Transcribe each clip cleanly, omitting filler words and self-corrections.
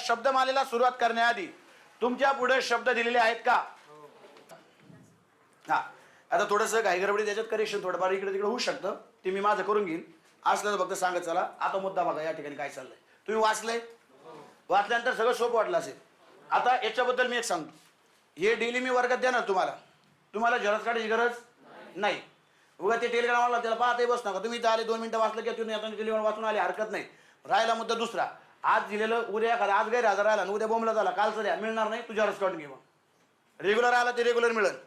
शब्दमालेला सुरुवात करण्याआधी तुमच्या पुढे शब्द दिलेले आहेत का? हा, आता थोडंसं घाईगडबडी त्याच्यात करेक्शन थोडंफार इकडे तिकडे होऊ शकतं, ते मी माझं करून घेईन. असलं तर फक्त सांगत चला. आता मुद्दा बघा, या ठिकाणी काय चाललंय. तुम्ही वाचलंय, वाचल्यानंतर सगळं सोपं वाटलं असेल. आता याच्याबद्दल मी एक सांगतो, हे डेली मी वर्गात देणार तुम्हाला. तुम्हाला झेरॉक्स काढायची गरज नाही. उगा ते टेलिग्रामला त्याला पाहताही बस नका. तुम्ही इथं आले 2 मिनिटं वाचलं की तुम्ही आता टेलिग्राम वाचून आले, हरकत नाही. राहिला मुद्दा दुसरा, आज दिलेलं उद्या एखादा आज गैरहजर राहिला आणि उद्या बोंबला झाला, कालचं द्या मिळणार नाही, तू झेरॉक्स काढून घे. रेग्युलर आला ते रेग्युलर मिळेल,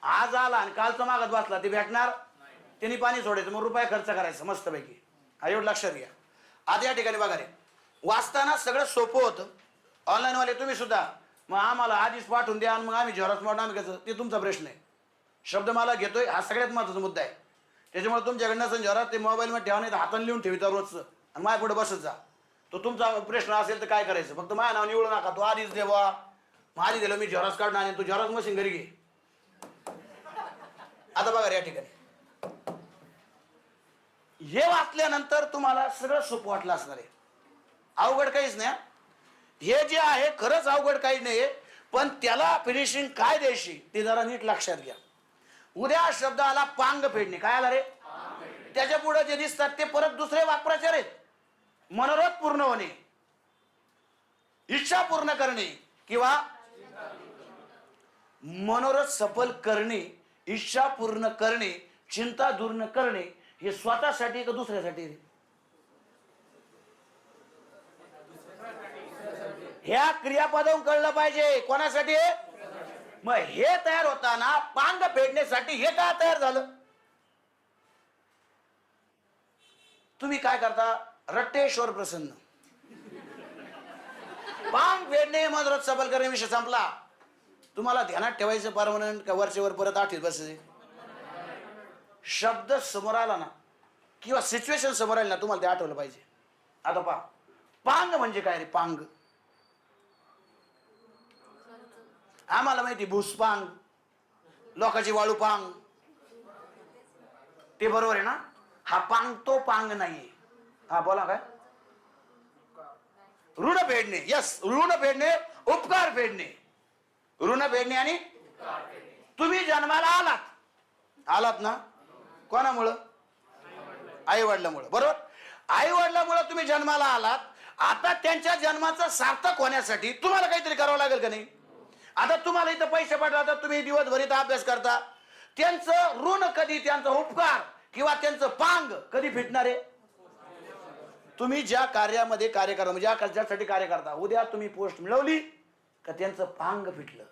आज आला आणि कालचं मागत बसला ते भेटणार. त्यांनी पाणी सोडायचं, मग रुपये खर्च करायचं मस्तपैकी. हा एवढं लक्षात घ्या. आता या ठिकाणी बघा रे, वाचताना सगळं सोपं होतं. ऑनलाईनवाले तुम्ही सुद्धा मग आम्हाला आधीच पाठवून द्या आणि मग आम्ही झेरॉक्स मारून आम्ही कसं, ते तुमचा प्रश्न आहे. शब्दमाला घेतोय हा सगळ्यात महत्त्वाचा मुद्दा आहे. त्याच्यामुळे तुमच्याकडनं झेरॉक्स ते मोबाईलमध्ये ठेवा, नाही तर हाताने लिहून ठेविता रोजचं आणि माझ्या पुढे बसत जा. तो तुमचा प्रश्न असेल तर काय करायचं, फक्त माझ्या नाव निवडू नका. तो आधीच दे बा, मग आधी दिलं मी झेरॉक्स काढणं आणि तू झेरॉक्स मशीन घरी घे. आता बघा या ठिकाणी हे वाचल्यानंतर तुम्हाला सगळं सोपं वाटलं असणार आहे. अवघड काहीच नाही. हे जे आहे खरंच अवघड काही नाही, पण त्याला फिनिशिंग काय द्यायची ते जरा नीट लक्षात घ्या. उद्या शब्द आला पांग फेडणे, काय आला रे? त्याच्या पुढे जे दिसतात ते परत दुसरे वाक्प्रचार आहेत. मनोरथ पूर्ण होणे, इच्छा पूर्ण करणे किंवा मनोरथ सफल करणे, इच्छा पूर्ण करणे, चिंता दूर न करणे, हे स्वतःसाठी का दुसऱ्यासाठी? ह्या क्रियापदून कळलं पाहिजे कोणासाठी. मग हे तयार होताना पांग फेडण्यासाठी हे काय तयार झालं? तुम्ही काय करता? रट्टेश्वर प्रसन्न, पांग फेडणे मनोरथ सफल करणे, विषय संपला. तुम्हाला ध्यानात ठेवायचं परमनंट का वरचेवर परत आठवत बसायचे? शब्द समोर आला ना किंवा सिच्युएशन समोर आली ना, तुम्हाला ते आठवलं पाहिजे. आता पहा, पांग म्हणजे काय रे? पांग आम्हाला माहिती, भूसपांग, लोकांची वाळू पांग, ते बरोबर आहे ना. हा पांग तो पांग नाहीये. हा बोला काय? ऋण फेडणे. यस, ऋण फेडणे, उपकार फेडणे. ऋण फेडणे आणि तुम्ही जन्माला आलात ना, कोणामुळं? आई वडिलांमुळे, बरोबर. आई वडिलांमुळे तुम्ही जन्माला आलात. आता त्यांच्या जन्माचं सार्थक होण्यासाठी तुम्हाला काहीतरी करावं लागेल का नाही? आता तुम्हाला इथं पैसे पाठवतात, तुम्ही दिवसभर इथं अभ्यास करता, त्यांचं ऋण कधी, त्यांचा उपकार किंवा त्यांचं पांग कधी फिटणार आहे? तुम्ही ज्या कार्यामध्ये कार्य करा, म्हणजे ज्यासाठी कार्य करता, उद्या तुम्ही पोस्ट मिळवली का त्यांचं पांग फिटलं.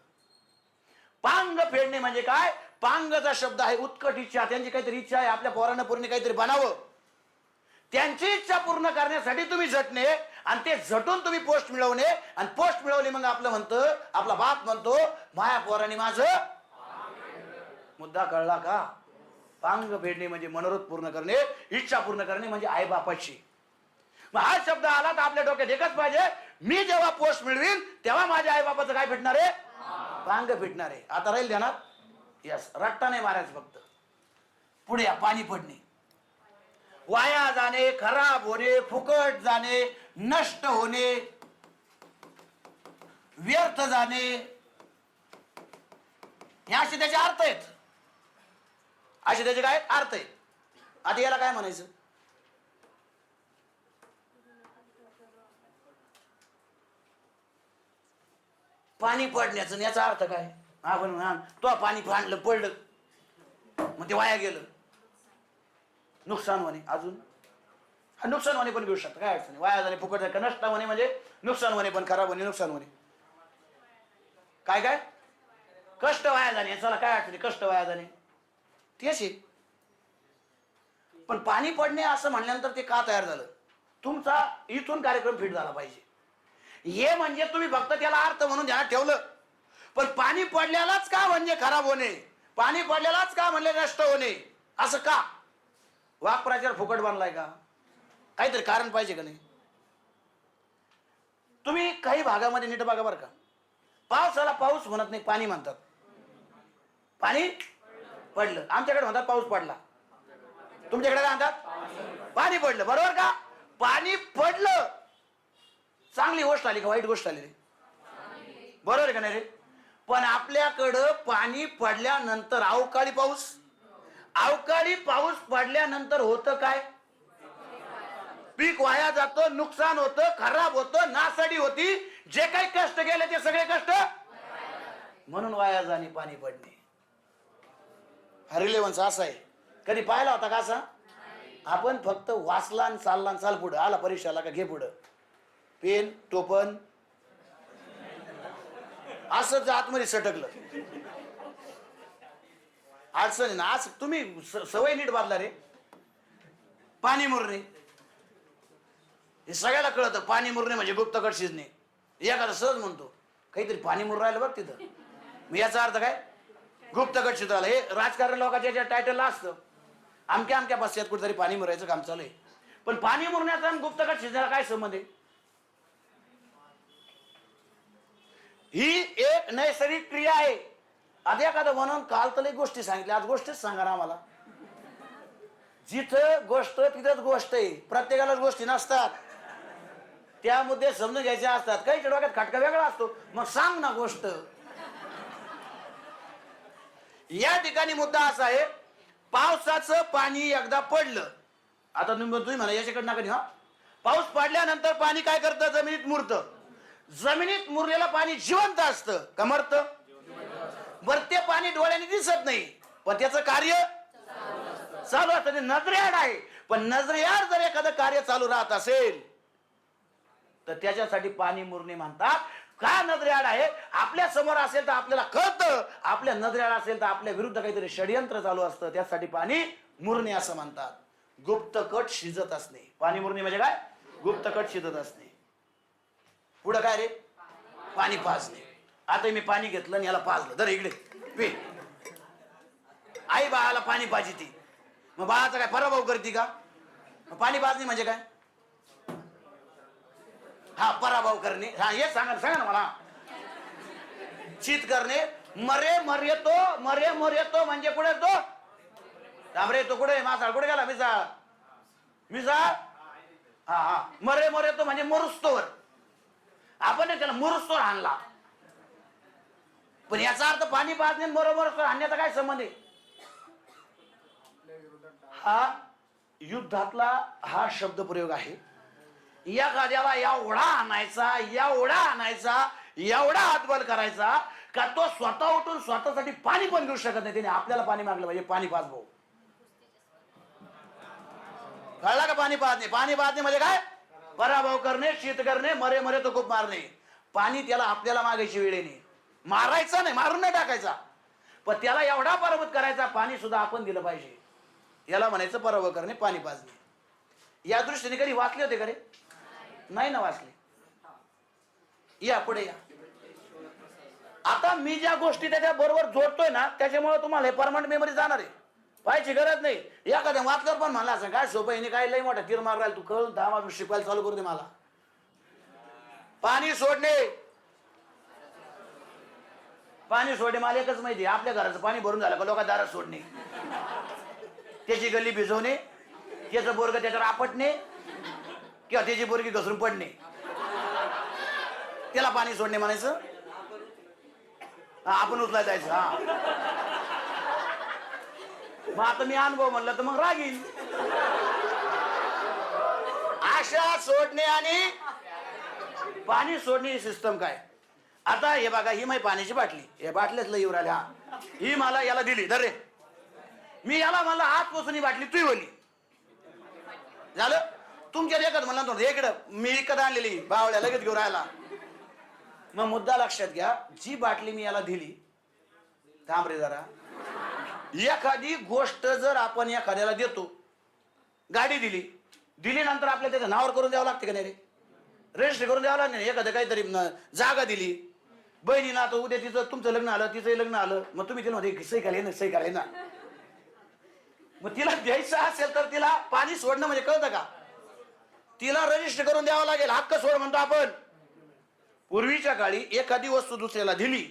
पांग फेडणे म्हणजे काय? पांगचा शब्द आहे उत्कट इच्छा. त्यांची काहीतरी इच्छा आहे, आपल्या पोरांना पूर्ण काहीतरी बनावं, त्यांची इच्छा पूर्ण करण्यासाठी तुम्ही झटणे आणि ते झटून तुम्ही पोस्ट मिळवणे. आणि पोस्ट मिळवली मग आपलं म्हणतं, आपला बाप म्हणतो माया पोरांनी माझं. मुद्दा कळला का? पांग फेडणे म्हणजे मनोरथ पूर्ण करणे, इच्छा पूर्ण करणे म्हणजे आई बापाची. मग हा शब्द आला तर आपल्या डोक्यात एकच पाहिजे, मी जेव्हा पोस्ट मिळवीन तेव्हा माझ्या आई बापाचं काय भेटणार आहे? पांग भेटणार आहे. आता राहील ध्यानात. यस, रट्टा नाही मारायचं फक्त. पुढे या, पाणी पडणे, वाया जाणे, खराब होणे, फुकट जाणे, नष्ट होणे, व्यर्थ जाणे, हे असे त्याचे अर्थ आहेत. असे त्याचे काय अर्थ आहेत? आता याला काय म्हणायचं? पाणी पडण्याचं याचा अर्थ काय? आपण तो पाणी पाडलं, पडलं, मग ते वाया गेलं, नुकसान होणे. अजून नुकसान होणे पण घेऊ शकतो, काय अडचण नाही. वाया जाणे, फुकट जाणे, नष्ट होणे म्हणजे नुकसान होणे, पण खराब होणे, नुकसान होणे. काय काय? कष्ट वाया जाणे. चला काय अडचण, कष्ट वाया जाणे तेच आहे. पण पाणी पडणे असं म्हणल्यानंतर ते का तयार झालं? तुमचा इथून कार्यक्रम फिट झाला पाहिजे. हे म्हणजे तुम्ही फक्त त्याला अर्थ म्हणून ध्यानात ठेवलं, पण पाणी पडल्यालाच का म्हणजे खराब होणे, पाणी पडल्यालाच का म्हणले नष्ट होणे, असं का? वाक्प्रचार फुकट बनलाय का? काहीतरी कारण पाहिजे का नाही? तुम्ही काही भागामध्ये नीट बघा बरं का, पावसाला पाऊस म्हणत नाही, पाणी म्हणतात. पाणी पडलं, आमच्याकडे म्हणतात पाऊस पडला, तुमच्याकडे काय म्हणतात? पाणी पडलं, बरोबर का? पाणी पडलं, चांगली गोष्ट आली का वाईट गोष्ट आली रे? बरोबर आहे का नाही रे? पण आपल्याकडं पाणी पडल्यानंतर अवकाळी पाऊस पडल्यानंतर होतं काय? पीक वाया जातं, नुकसान होतं, खराब होतं, नासाडी होती. जे काही कष्ट केले ते सगळे कष्ट म्हणून वाया जाणे, पाणी पडणे. हा रिलेव्हन्स असा आहे. कधी पाहिला होता का असा? आपण फक्त वाचला आणि चालला आणि चाल पुढं. आला परीक्षाला का घे पुढं पेन टोपन, असं आतमध्ये सटकलं. अडचण ना. आज तुम्ही सवय नीट बांधला रे. पाणी मुरणे हे सगळ्याला कळतं. पाणी मुरणे म्हणजे गुप्तकट शिजणे. एखादा सहज म्हणतो काहीतरी पाणी मुर राहिलं बघ तिथं, मग याचा अर्थ काय? गुप्तकट शिजवायला. हे राजकारण लोकांच्या ज्या टायटलला असतं अमक्या अमक्या पाश्चात कुठेतरी पाणी मुरायचं काम चालू आहे. पण पाणी मुरण्याचा आणि गुप्तकट शिजण्याला काय संबंध आहे? ही एक नैसर्गिक क्रिया आहे. आज एखादं म्हणून काल तर एक गोष्टी सांगितल्या, आज गोष्टीच सांगा ना आम्हाला. जिथं गोष्ट तिथंच गोष्ट आहे. प्रत्येकालाच गोष्टी नसतात, त्या मुद्दे समजून घ्यायचे असतात. काही डोक्यात खटका वेगळा असतो. मग सांग ना गोष्ट. या ठिकाणी मुद्दा असा आहे, पावसाचं पाणी एकदा पडलं. आता तुम्ही म्हणा याच्याकडे नका हा. पाऊस पडल्यानंतर पाणी काय करतं? जमिनीत मुरतं. जमिनीत मुरलेलं पाणी जिवंत असतं का मरतं? बरं, ते पाणी डोळ्याने दिसत नाही पण त्याचं कार्य चालू असतं. नजरेआड आहे, पण नजरेआड जर एखादं कार्य चालू राहत असेल तर त्याच्यासाठी पाणी मुरणे म्हणतात. का नजरेआड आहे? आपल्या समोर असेल तर आपल्याला कळतं, आपल्या नजरेआड असेल तर आपल्या विरुद्ध काहीतरी षडयंत्र चालू असतं. त्यासाठी पाणी मुरणे असं म्हणतात. गुप्तकट शिजत असणे. पाणी मुरणे म्हणजे काय? गुप्तकट शिजत असणे. पुढं काय रे? पाणी पाजणे. आता मी पाणी घेतलं आणि याला पाजलं. जर इकडे पे. आई बाळाला पाणी पाजिती, मग बाळाचा काय पराभव करते का? पाणी पाजणे म्हणजे काय? हा, पराभव करणे. हा, हे सांगा ना मला. चित करणे. मरे मर्यतो म्हणजे कुठे तो? थांबरे, तो कुठे? मासाळ कुठे गेला? मिसाळ. हा, मरे तो म्हणजे मरुस्तोवर. आपण त्याला मुरुस्तोवर आणला. पण याचा अर्थ पाणी पाजणे मरोमरोस्तोवर आणण्याचा काय संबंध आहे? हा युद्धातला हा शब्द प्रयोग आहे. एखाद्याला एवढा आणायचा, एवढा हातबल करायचा का तो स्वतः उठून स्वतःसाठी पाणी पण घेऊ शकत नाही. त्याने आपल्याला पाणी मागलं पाहिजे. पाणी पाज भाऊ. कळला का? पाणी पाजणे म्हणजे काय? पराभव करणे, शीत करणे, मरे तो खूप मारणे. पाणी त्याला आपल्याला मागायची वेळेने. मारायचा नाही, मारून नाही टाकायचा, पण त्याला एवढा पराभूत करायचा पाणी सुद्धा आपण दिलं पाहिजे. याला म्हणायचं पराभव करणे, पाणी पाजणे. या दृष्टीने कधी वाचले होते का रे? नाही ना वाचले. या पुढे या. आता मी ज्या गोष्टी त्याच्या बरोबर जोडतोय ना, त्याच्यामुळे तुम्हाला हे परमनंट मेमरी जाणार आहे. पाहायची गरज नाही. एखाद्या वाचल्यावर पण म्हणला असं काय सोपं आहे, काय लई मोठा तीर मार राहिला, तू कळून दहा शिकवायला चालू करू दे मला. पाणी सोडणे मला एकच माहिती. आपल्या घराचं पाणी भरून झालं का लोक दारात सोडणे, त्याची गल्ली भिजवणे, त्याचं बोरग त्याच्यावर आपटणे किंवा त्याची बोरगी घसरून पडणे, त्याला पाणी सोडणे म्हणायचं. आपण उचलायला जायचं. हा, मग आता मी अनुभव म्हणलं तर मग राग येईल. आशा सोडणे आणि पाणी सोडणे ही सिस्टम काय? आता हे बघा, ही माझी पाण्याची बाटली, या बाटल्यात लई राहिली. हा, ही मला याला दिली, धर रे. मी याला म्हणलं आजपासून ही बाटली तू बोलली झालं. तुमच्या एकच म्हणलं इकडं मी विकत आणलेली बावळ्या लगेच घेऊन राहिला. मग मुद्दा लक्षात घ्या, जी बाटली मी याला दिली, थांब रे जरा. एखादी गोष्ट जर आपण एखाद्याला देतो, गाडी दिली नंतर आपल्याला त्याचं नावावर करून द्यावं लागते का नाही रे? रजिस्टर करून द्यावं लागते. एखादं काहीतरी जागा दिली बहिणीला, आता उद्या तिचं तुमचं लग्न आलं, तिचंही लग्न आलं, मग तुम्ही तिला मध्ये सही करायला ना, मग तिला द्यायचं असेल तर तिला पाणी सोडणं म्हणजे कळतं का? तिला रजिस्टर करून द्यावं लागेल. हक्क सोड म्हणतो आपण. पूर्वीच्या काळी एखादी वस्तू दुसऱ्याला दिली,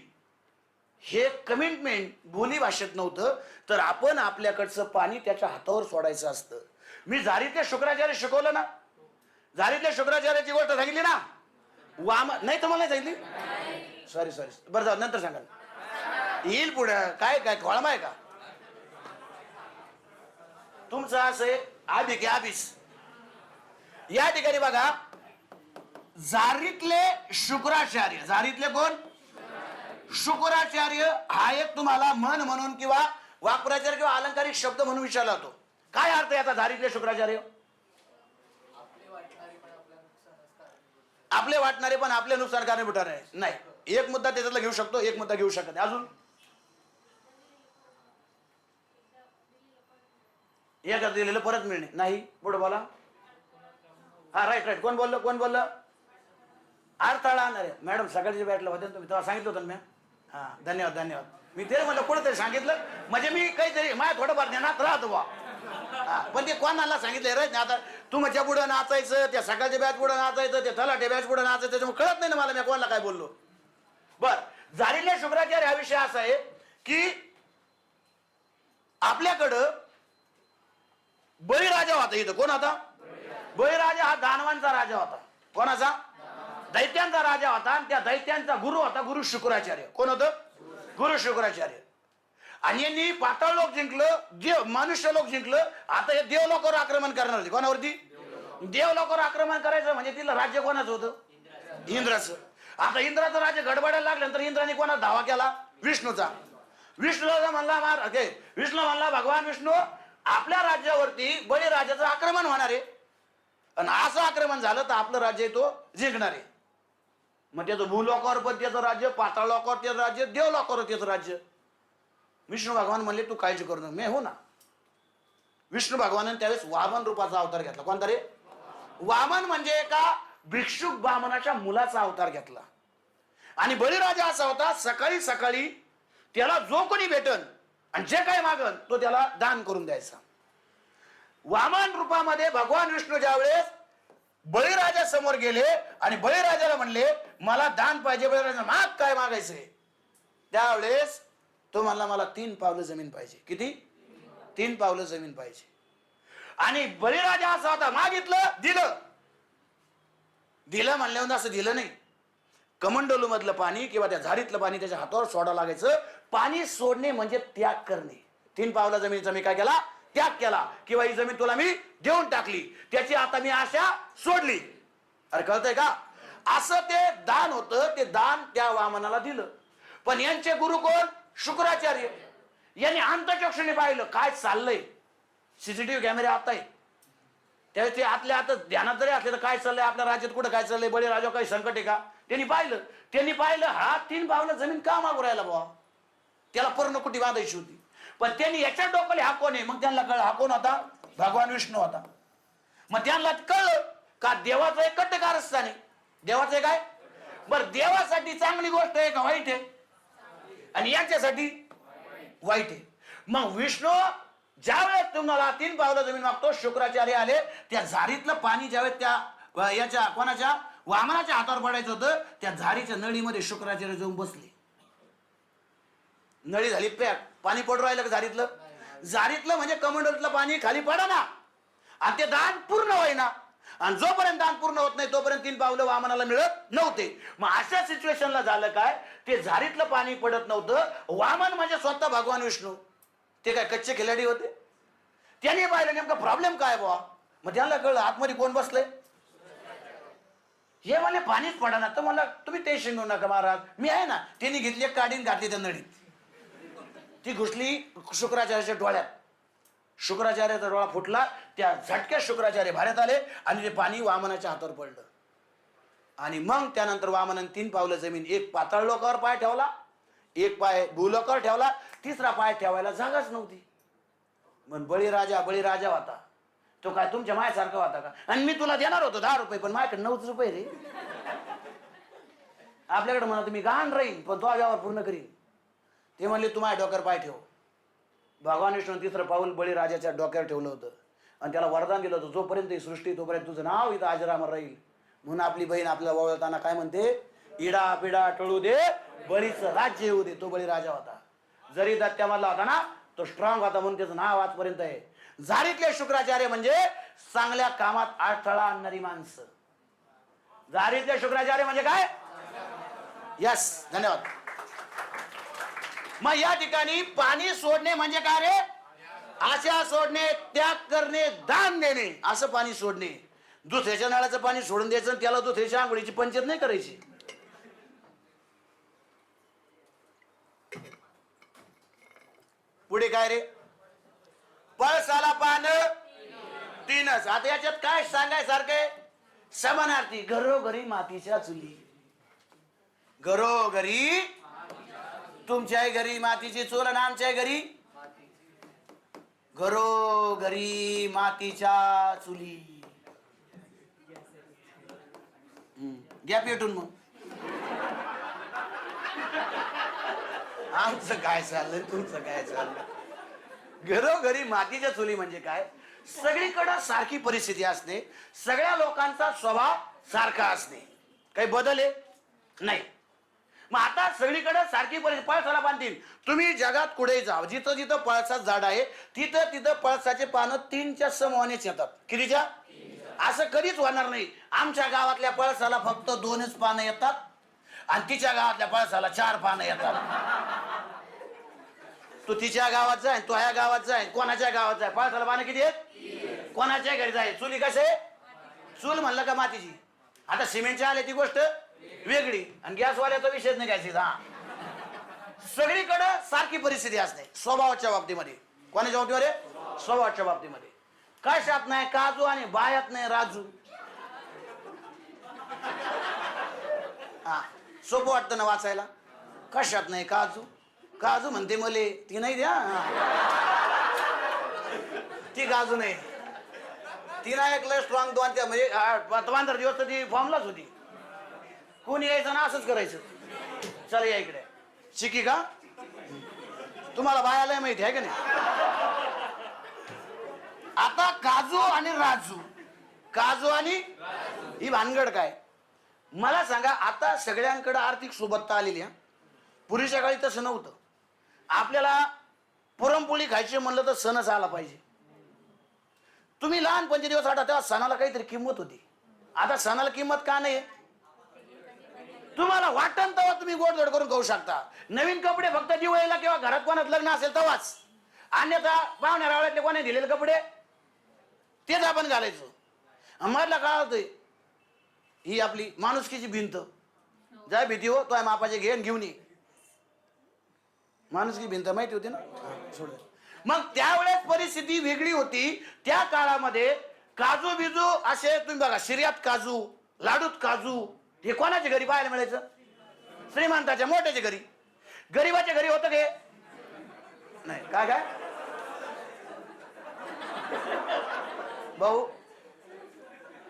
हे कमिटमेंट बोली भाषेत नव्हतं, तर आपण आपल्याकडचं पाणी त्याच्या हातावर सोडायचं असतं. मी झारीतल्या शुक्राचार्य शिकवलं ना, झारीतल्या शुक्राचार्याची गोष्ट सांगितली ना. नाही तुम्हाला नाही सांगितली? सॉरी सॉरी, बरं जाऊ, नंतर सांगाल. येईल पुढं. काय काय खोळमा आहे का तुमचं? असं आधी की आधीच या ठिकाणी बघा, जारीतले शुक्राचार्य. जारीतले कोण? शुक्राचार्य. हा एक तुम्हाला मन म्हणून किंवा वाक्प्रचार किंवा अलंकारिक शब्द म्हणून विचारला जातो. काय अर्थ आहे आता जारीतले शुक्राचार्य? आपले वाटणारे पण आपले नुकसान कारणीभूत आहे. नाही, एक मुद्दा त्याच्यातला घेऊ शकतो, एक मुद्दा घेऊ शकत नाही. अजून एक दिलेलं परत मिळणे नाही. पुढे बोला. हा राईट राईट. कोण बोललं? कोण बोललं? अडथळा आणणारे मॅडम सकाळची बॅटला होते तुम्ही तेव्हा सांगितलं होतं ना मॅम. हा धन्यवाद धन्यवाद. मी ते म्हणलं कुठेतरी सांगितलं म्हणजे मी काहीतरी माझ्या थोडंफार ज्ञानात राहतो बा. पण ते कोणाला सांगितलं रे? आता तुमच्या पुढं नाचायचं, त्या सकाळच्या बॅच पुढं नाचायचं, त्या तलाठी बॅच पुढं नाचायचं, त्याच्यामुळे कळत नाही ना मला मी कोणाला काय बोललो. बर, जारीतले शुक्राचार्य हा विषय असा आहे की आपल्याकडं बळीराजा होता. इथं कोण होता? बळीराजा हा दानवांचा राजा होता. कोणाचा? दैत्यांचा राजा होता. आणि त्या दैत्यांचा गुरु होता गुरु शुक्राचार्य. कोण होतं? गुरु शुक्राचार्य. आणि यांनी पाताळ लोक जिंकलं, देव मनुष्य लोक जिंकलं. आता हे देवलोकावर आक्रमण करणार होते. कोणावरती? देवलोकावर आक्रमण करायचं म्हणजे तिला राज्य कोणाचं होतं? इंद्राचं. आता इंद्राचं राज्य गडबडायला लागल्यानंतर इंद्राने कोणा धावा केला? विष्णूचा. विष्णूला म्हणला मार. विष्णू म्हणला भगवान विष्णू आपल्या राज्यावरती बळीराजाचं आक्रमण होणार आहे आणि असं आक्रमण झालं तर आपलं राज्य तो जिंकणार आहे. मग त्याचं भूलोकावर पण त्याचं राज्य, पाताळ लोकावर त्याचं राज्य, देवलोकावर त्याचं राज्य. विष्णू भगवान म्हणले तू काळजी करू नका, मी हो ना. विष्णू भगवानाने त्यावेळेस वामन रूपाचा अवतार घेतला. कोणता रे? वामन म्हणजे एका भिक्षुक ब्राह्मणाच्या मुलाचा अवतार घेतला. आणि बळीराजा असा होता, सकाळी सकाळी त्याला जो कोणी भेटन आणि जे काही मागन तो त्याला दान करून द्यायचा. वामन रूपामध्ये भगवान विष्णू ज्यावेळेस बळीराजा समोर गेले आणि बळीराजाला म्हणले मला दान पाहिजे. बळीराजा माग काय मागायचंय? त्यावेळेस तो म्हणला मला 3 पावलं जमीन पाहिजे. किती? 3 पावलं जमीन पाहिजे. आणि बळीराजा असा होता, मागितलं दिलं. दिलं म्हणल्यावर असं दिलं नाही. कमंडलू मधलं पाणी किंवा त्या झाडीतलं पाणी त्याच्या हातावर सोडावं लागायचं. पाणी सोडणे म्हणजे त्याग करणे. 3 पावला जमिनीचा मी काय केला? त्याग केला. किंवा ही जमीन तुला मी देऊन टाकली, त्याची आता मी आशा सोडली. अरे कळतंय का? असं ते दान होतं. ते दान त्या वामनाला दिलं. पण यांचे गुरु कोण? शुक्राचार्य. यांनी अंतचक्षुने पाहिलं काय चाललंय. सीसीटीव्ही कॅमेरे आता आहे. त्यावेळेस ते आतल्या आत ध्यानात जरी असले तर काय चाललंय आपल्या राज्यात, कुठं काय चाललंय, बळीराजा काही संकट आहे का? त्यांनी पाहिलं हा 3 पावलं जमीन का मागू राहिला बुवा? त्याला पर्णकुटी बांधायची होती. पण त्यांनी याच्या डोकले हा कोण आहे? मग त्यांना कळलं हा कोण होता? भगवान विष्णू होता. मग त्यांना कळलं का देवाचं एक कट्टकारस्थान आहे. देवाचं काय? बरं, देवासाठी चांगली गोष्ट आहे का वाईट आहे? आणि यांच्यासाठी वाईट आहे. मग विष्णू ज्यावेळेस तुम्हाला 3 पावलं जमीन मागतो, शुक्राचार्य आले. त्या झारीतलं पाणी ज्यावेळेस त्या याच्या कोणाच्या वामनाच्या हातावर पडायचं होतं, त्या झारीच्या नळीमध्ये शुक्राचार्य जाऊन बसले. नळी झाली पॅक. पाणी पडू राहिलं का झारीतलं? झारीतलं म्हणजे कमंडलतलं पाणी खाली पडा ना. आणि ते दान पूर्ण होईना. आणि जोपर्यंत दान पूर्ण होत नाही तोपर्यंत 3 पावलं वामनाला मिळत नव्हते. मग अशा सिच्युएशनला झालं काय? ते झारीतलं पाणी पडत नव्हतं. वामन म्हणजे स्वतः भगवान विष्णू. ते काय कच्चे खिलाडी होते? त्यांनी पाहिलं नेमका प्रॉब्लेम काय बुवा. मग त्यांना कळलं आतमध्ये कोण बसले. हे मला पाणीच पडा ना. तर मला तुम्ही टेन्शन घेऊ नका महाराज, मी आहे ना. त्यांनी घेतली एक काडीन घातली त्या नळीत. ती घुसली शुक्राचार्याच्या डोळ्यात. शुक्राचार्याचा डोळा फुटला. त्या झटक्यात शुक्राचार्य भारत आले आणि ते पाणी वामनाच्या हातावर पडलं. आणि मग त्यानंतर वामनाने 3 पावलं जमीन, एक पाताळ लोकावर पाय ठेवला, एक पाय भूलोकावर ठेवला, 3रा पाय ठेवायला जागाच नव्हती. मग बळीराजा होता. तो काय तुमच्या मायासारखा होता का? आणि मी तुला देणार होतो 10 रुपये, पण माझ्याकडे 9 रुपये रे. आपल्याकडे म्हणा तुम्ही गहाण राहील पण तो व्यवहार पूर्ण करीन. ते म्हणले तू माझ्या डोक्यावर पाय ठेव. भगवान विष्णू 3रं पाऊल बळीराजाच्या डोक्यावर ठेवलं होतं आणि त्याला वरदान दिलं होतं, जोपर्यंत ही सृष्टी तोपर्यंत तुझं नाव इथं अजरामर राहील. म्हणून आपली बहीण आपल्याला वळताना काय म्हणते? इडा पिडा टळू दे, बळीचं राज्य येऊ दे. तो बळीराजा होता. जरी दत्त्यामधला होता ना, तो स्ट्रॉंग होता म्हणून त्याचं नाव आजपर्यंत आहे. झारीतले शुक्राचार्य म्हणजे चांगल्या कामात अडथळा आणणारी माणसं. दारिद्र्य शुक्राचार्य म्हणजे काय? यस, धन्यवाद. मग या ठिकाणी पाणी सोडणे म्हणजे काय रे? आशा सोडणे, त्याग करणे, दान देणे, असं पाणी सोडणे. दुसऱ्याच्या नळाचं पाणी सोडून द्यायचं आणि त्याला दुसऱ्याच्या आंघोळीची पंचायत नाही करायची. पुढे काय रे? पळसाला पान तीनच. आता याच्यात काय सांगायसारखे? समानार्थी. घरोघरी मातीच्या चुली. घरोघरी, तुमच्याही घरी मातीची चूल आणि आमच्या घरी घरोघरी मातीच्या चुली. घ्या पेटून मग. आमचं काय चाललंय, तुमचं काय चाललंय? घरोघरी मातीच्या चुली म्हणजे काय? सगळीकडे सारखी परिस्थिती असणे, सगळ्या लोकांचा स्वभाव सारखा असणे, काही बदल आहे नाही. मग आता सगळीकडे सारखी परिस्थिती. पळसाला पान तीन. तुम्ही जगात कुठे जाव, जिथं जिथं पळसाचं झाड आहे तिथं तिथं पळसाचे पानं 3च्या समूहानेच येतात. कितीच्या? असं कधीच होणार नाही. आमच्या गावातल्या पळसाला फक्त 2च पानं येतात आणि तिच्या गावातल्या पळसाला 4 पानं येतात. तू तिच्या गावात जाय, तू ह्या गावात जाय, कोणाच्या गावात जाय, पळसाला पानं किती आहेत? कोणाच्या घरी जाय. चुली कसे? चूल म्हणलं का मातीची. आता सिमेंटच्या आले ती गोष्ट वेगळी आणि गॅसवाल्याचा विषयच नाही घ्यायची. हा, सगळीकडे सारखी परिस्थिती असते स्वभावाच्या बाबतीमध्ये. कोणाच्या बाबतीमध्ये? स्वभावाच्या बाबतीमध्ये. कशात नाही काजू आणि बायात नाही राजू. हा, सोपं वाटतं ना वाचायला. कशात नाही काजू, काजू म्हणते मले, ती नाही द्या. ती काजू नाही, ती नाही ऐकलं स्ट्रॉंग. 2 म्हणजे 15 दिवस तर ती फॉर्मलाच होती. कोणी यायचं ना असंच करायचं. चला या इकडे. शिकी का? तुम्हाला बायाला माहिती आहे का नाही? आता काजू आणि राजू, काजू आणि ही भानगड काय? मला सांगा. आता सगळ्यांकडे आर्थिक सुबत्ता आलेली आहे. पूर्वीच्या काळी तसं नव्हतं. आपल्याला पुरणपोळी खायची म्हणलं तर सणच आला पाहिजे. तुम्ही लहानपणचे दिवस आठवता, तेव्हा सणाला काहीतरी किंमत होती. आता सणाला किंमत का नाही? तुम्हाला वाटण तेव्हा तुम्ही गोडधोड करून खाऊ शकता. नवीन कपडे फक्त दिवाळीला किंवा घरात कोणात लग्न असेल तेव्हाच. अन्यथा पाहुण्या रावळ्यातले कोणी दिलेले कपडे तेच आपण घालायचो. मधला काळ होतोय ही आपली माणुसकीची भिंत. जाय भीती हो, तो मापाचे घेऊन घेऊन ये. माणुसकी भिंत माहिती होती ना. सोड. मग त्यावेळेस परिस्थिती वेगळी होती. त्या काळामध्ये काजू बिजू असे तुम्ही बघा, शिर्यात काजू, लाडूत काजू, हे कोणाच्या घरी पाहायला मिळायचं? श्रीमंताच्या मोठ्याच्या घरी. गरीबाच्या घरी होतं के नाही? काय काय भाऊ,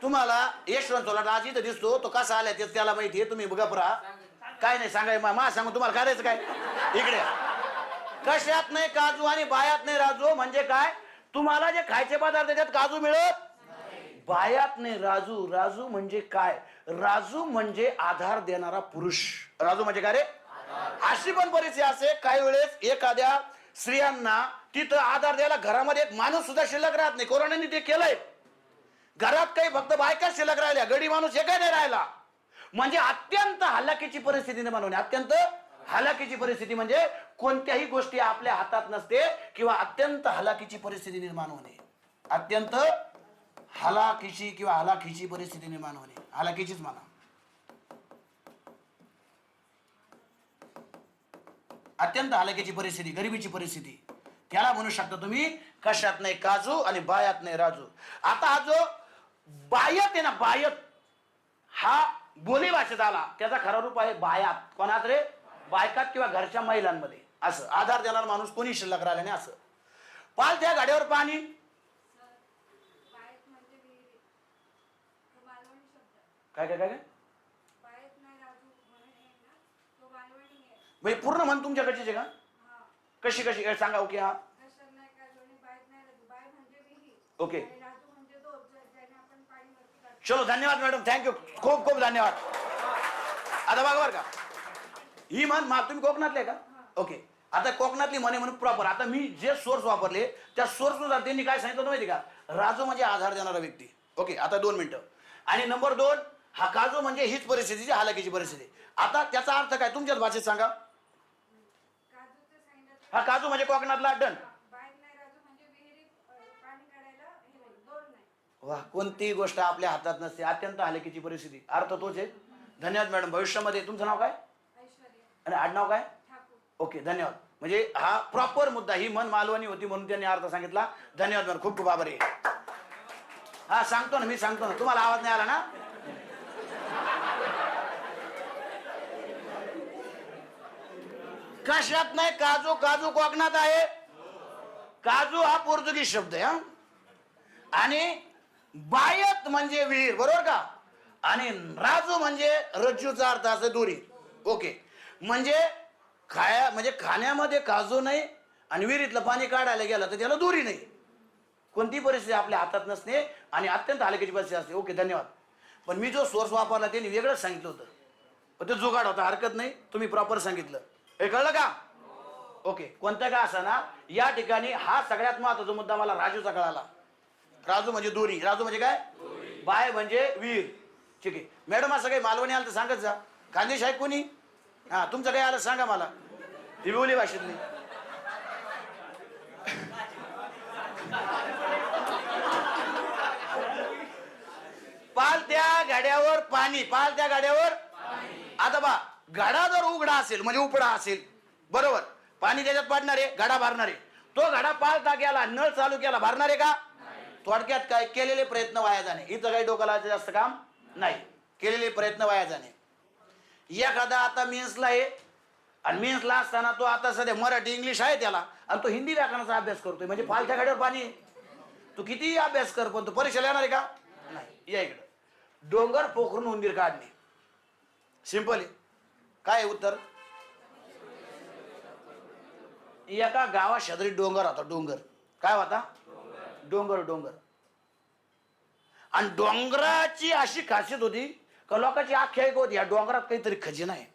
तुम्हाला यशवंतला राज इथं दिसतो, तो कसा आलाय तेच त्याला माहिती आहे. तुम्ही गप राहा. काय नाही सांगाय मा सांगू तुम्हाला करायचं काय? इकडे कशात नाही काजू आणि बायात नाही राजू म्हणजे काय? तुम्हाला जे खायचे पदार्थ त्याच्यात काजू मिळत, बायात नाही राजू. राजू म्हणजे काय? राजू म्हणजे आधार देणारा पुरुष. राजू म्हणजे काय रे? अशी पण परिस्थिती असे काही वेळेस एखाद्या स्त्रियांना तिथं आधार द्यायला घरामध्ये एक माणूस सुद्धा शिल्लक राहत नाही. कोरोनाने ते केलंय. घरात काही फक्त बायका शिल्लक राहिल्या, गडी माणूस एकही नाही राहिला. म्हणजे अत्यंत हलाखीची परिस्थिती निर्माण होणे. अत्यंत हलाखीची परिस्थिती म्हणजे कोणत्याही गोष्टी आपल्या हातात नसते किंवा अत्यंत हलाखीची परिस्थिती निर्माण होणे. अत्यंत हलाखीची किंवा हलाखीची परिस्थिती निर्माण होणे. हलाखीचीच म्हणा. अत्यंत हलाखीची परिस्थिती, गरिबीची परिस्थिती, त्याला म्हणू शकता तुम्ही कशात नाही काजू आणि बायात नाही राजू. आता हा जो बायत आहे ना, बायत हा बोली भाषेत आला, त्याचा खरा रूप आहे बायात. कोणात रे? बायकात किंवा घरच्या महिलांमध्ये. असं आधार देणारा माणूस कोणी शिल्लक राहिला नाही. असं पाल त्या गाड्यावर पाणी. काय काय काय काय म्हणजे पूर्ण म्हण तुमच्याकडचे आहे का? कशी कशी सांगा. ओके. हा ओके. चलो धन्यवाद मॅडम, थँक्यू, खूप खूप धन्यवाद. आता बघा बरं का, ही म्हण तुम्ही कोकणातले का? ओके. आता कोकणातली म्हणे म्हणून प्रॉपर. आता मी जे सोर्स वापरले त्या सोर्स नुसार त्यांनी काय सांगितलं माहिती का? राजू म्हणजे आधार देणारा व्यक्ती. ओके. आता 2 मिनिटं. आणि नंबर 2, हा काजू म्हणजे हीच परिस्थितीची हालाकीची परिस्थिती. आता त्याचा अर्थ काय तुमच्याच भाषेत सांगा. हा काजू म्हणजे कोकणातला डन. वा, कोणतीही गोष्ट आपल्या हातात नसते. अत्यंत हालाकीची परिस्थिती, अर्थ तोच आहे. धन्यवाद मॅडम. भविष्यामध्ये तुमचं नाव काय आणि आडनाव काय? ओके, धन्यवाद. म्हणजे हा प्रॉपर मुद्दा, ही मन मालवणी होती म्हणून त्यांनी अर्थ सांगितला. धन्यवाद मॅडम, खूप खूप आभारी. हा सांगतो ना, मी सांगतो ना, तुम्हाला आवाज नाही आला ना. कशात नाही काजू. काजू कोकणात आहे. काजू हा पोर्तुगीज शब्द आहे. आणि बायत म्हणजे विहीर, बरोबर का. आणि राजू म्हणजे रज्जूचा अर्थ असं दोरी. ओके, म्हणजे खाण्यामध्ये काजू नाही आणि विहिरीतलं पाणी काढायला गेलं तर त्याला दोरी नाही. कोणती परिस्थिती आपल्या हातात नसते आणि अत्यंत हालकीची परिस्थिती असते. ओके, धन्यवाद. पण मी जो सोर्स वापरला त्यांनी वेगळंच सांगितलं होतं, पण ते जुगाड होता. हरकत नाही, तुम्ही प्रॉपर सांगितलं. हे कळलं का? ओके, कोणतं का असा ना, या ठिकाणी हा सगळ्यात महत्वाचा मुद्दा मला राजूचा कळाला. राजू म्हणजे दोरी. राजू म्हणजे काय? बाय म्हणजे विहीर. ठीक आहे मॅडम, असं काही मालवणी आलं तर सांगत जा. खानदेश आहे कोणी? हा, तुमचं काही आलं सांगा मला. हिरवली भाषेतली. पालत्या गाड्यावर पाणी. पालत्या गाड्यावर. आता बा, गाडा जर उघडा असेल म्हणजे उपडा असेल, बरोबर, पाणी त्याच्यात पडणार आहे, गाडा भरणार आहे. तो गाडा पालता गेला, नळ चालू केला, भरणार आहे का? थोडक्यात काय, केलेले प्रयत्न वाया जाणे. इथं काही डोक्याला जास्त काम नाही. केलेले प्रयत्न वाया जाणे. एखादा आता मेन्सला आहे आणि मेन्सला असताना तो आता सध्या मराठी इंग्लिश आहे त्याला, आणि तो हिंदी व्याकरणाचा अभ्यास करतोय, म्हणजे पालत्या गाड्यावर पाणी. तू कितीही अभ्यास कर, पण तू परीक्षेला येणार आहे का? नाही. या इकडं. डोंगर पोखरून उंदीर काढणे. सिंपल आहे. काय आहे उत्तर? एका गावात शेजारी डोंगर होता. डोंगर काय होता? डोंगर. डोंगर. आणि डोंगराची अशी खासियत होती का लोकांची आख्यायिका होती, या डोंगरात काहीतरी खजिना आहे.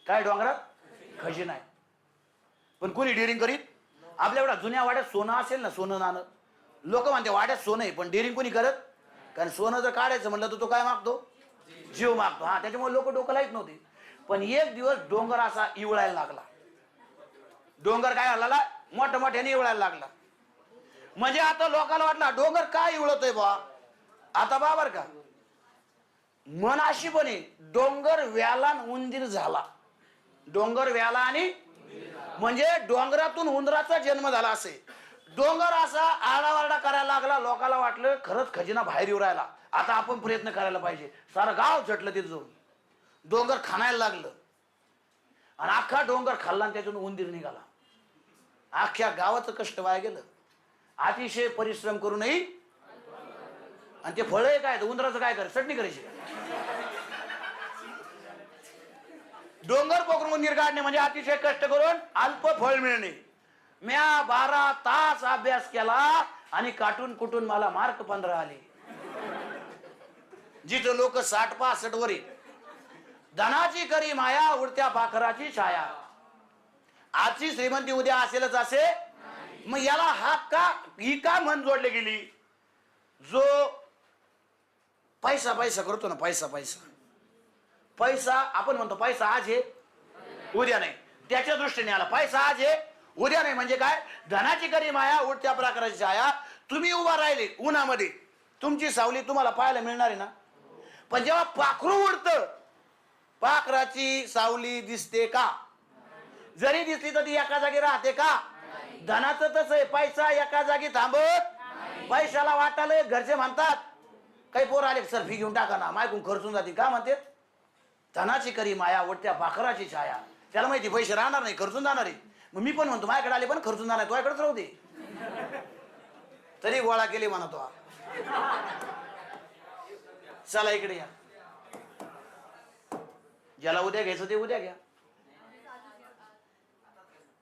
काय डोंगरात? खजिना आहे. पण कोणी डेअरिंग करीत? आपल्याकडे जुन्या वाड्यात सोनं असेल ना, सोनं नाणं, लोक म्हणते वाड्यात सोनं आहे, पण डेअरिंग कोणी करत? कारण सोनं जर काढायचं म्हणलं तर तो काय मागतो? जीव मागतो. हा, त्याच्यामुळे लोक डोकं लाईत नव्हते. पण एक दिवस डोंगर असा इवळायला लागला. डोंगर काय झाला? मोठ्या मोठ्याने इवळायला लागला. म्हणजे आता लोकांना वाटलं डोंगर काय इवळतोय बा. आता बाबर का, मन अशी बने, डोंगर व्याला उंदीर झाला. डोंगर व्याला आणि म्हणजे डोंगरातून उंदराचा जन्म झाला असे. डोंगर असा आरडाओरडा करायला लागला. लोकांना वाटलं खरंच खजिना बाहेर येऊ राहिला, आता आपण प्रयत्न करायला पाहिजे. सारं गाव झटलं तिथं जाऊन. डोंगर खाणायला लागलं आणि अख्खा डोंगर खाल्ला आणि त्यातून उंदीर निघाला. अख्ख्या गावाचं कष्ट वाया गेलं. अतिशय परिश्रम करूनही. आणि ते फळ काय, उंदराचं काय करायचं? चटणी करायची. डोंगर पोखरून उंदीर काढणे म्हणजे अतिशय कष्ट करून अल्प फळ मिळणे. म्या 12 तास अभ्यास केला आणि काटून कुटून मला मार्क 15 आले. जिथं लोक 60-65 वर. धनाची करी माया, उडत्या पाखराची छाया. आजची श्रीमंती उद्या असेलच असे. मग याला ही का मन जोडली गेली? जो पैसा पैसा करतो ना, पैसा पैसा पैसा, आपण म्हणतो पैसा आज आहे उद्या नाही. त्याच्या दृष्टीने आला पैसा आज आहे उद्या नाही. म्हणजे काय? धनाची करी माया, उडत्या पाखराची छाया. तुम्ही उभा राहिले उन्हामध्ये, तुमची सावली तुम्हाला पाहायला मिळणार आहे ना. पण जेव्हा पाखरू उडतं, पाखराची सावली दिसते का? जरी दिसली तर ती एका जागी राहते का? धनाचं तसं आहे, पैसा एका जागी थांबत. पैशाला वाटायला घरचे म्हणतात, काही पोर आले सर फी घेऊन टाका ना, मायकून खर्चून जाते. का म्हणते? धनाची करी माया, उडत्या पाखराची छाया. त्याला माहिती पैसे राहणार नाही, खर्चून जाणार आहे. मग मी पण म्हणतो माझ्याकडे आले पण खर्चून जाणार, तुझ्याकडेच राहू दे. तरी गोळा केली म्हणतो. चला इकडे या. ज्याला उद्या घ्यायचं ते उद्या घ्या.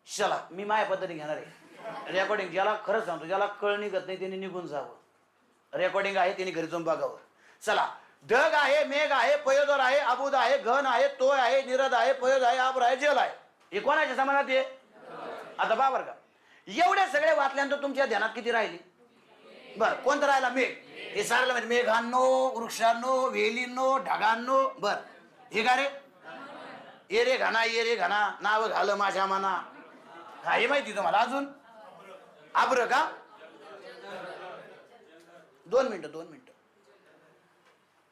चला मी माझ्या पद्धतीने घेणार आहे रेकॉर्डिंग. ज्याला खरंच सांगतो, ज्याला कळ निघत नाही त्यांनी निघून जावं. रेकॉर्डिंग आहे त्यांनी घरी जाऊन बघावं. चला. ढग आहे, मेघ आहे, पयोदर आहे, अबुद आहे, घन आहे, तोय आहे, निरद आहे, पयोद आहे, आबर आहे, जल आहे. हे कोणाच्या समानात आहे? आता बाबर का, एवढे सगळे वाचल्यानंतर तुमच्या ध्यानात किती राहिली? बर, कोणतं राहिला? मेघ. हे सारलं म्हणजे मेघांनो, वृक्षांनो, वेलींनो, ढगांनो. बर हे का रे? ये रे घाना, ये रे घाना, नाव घाल माझ्या मना. हा हे माहिती तुम्हाला. अजून आब्र का? 2 मिनिटं.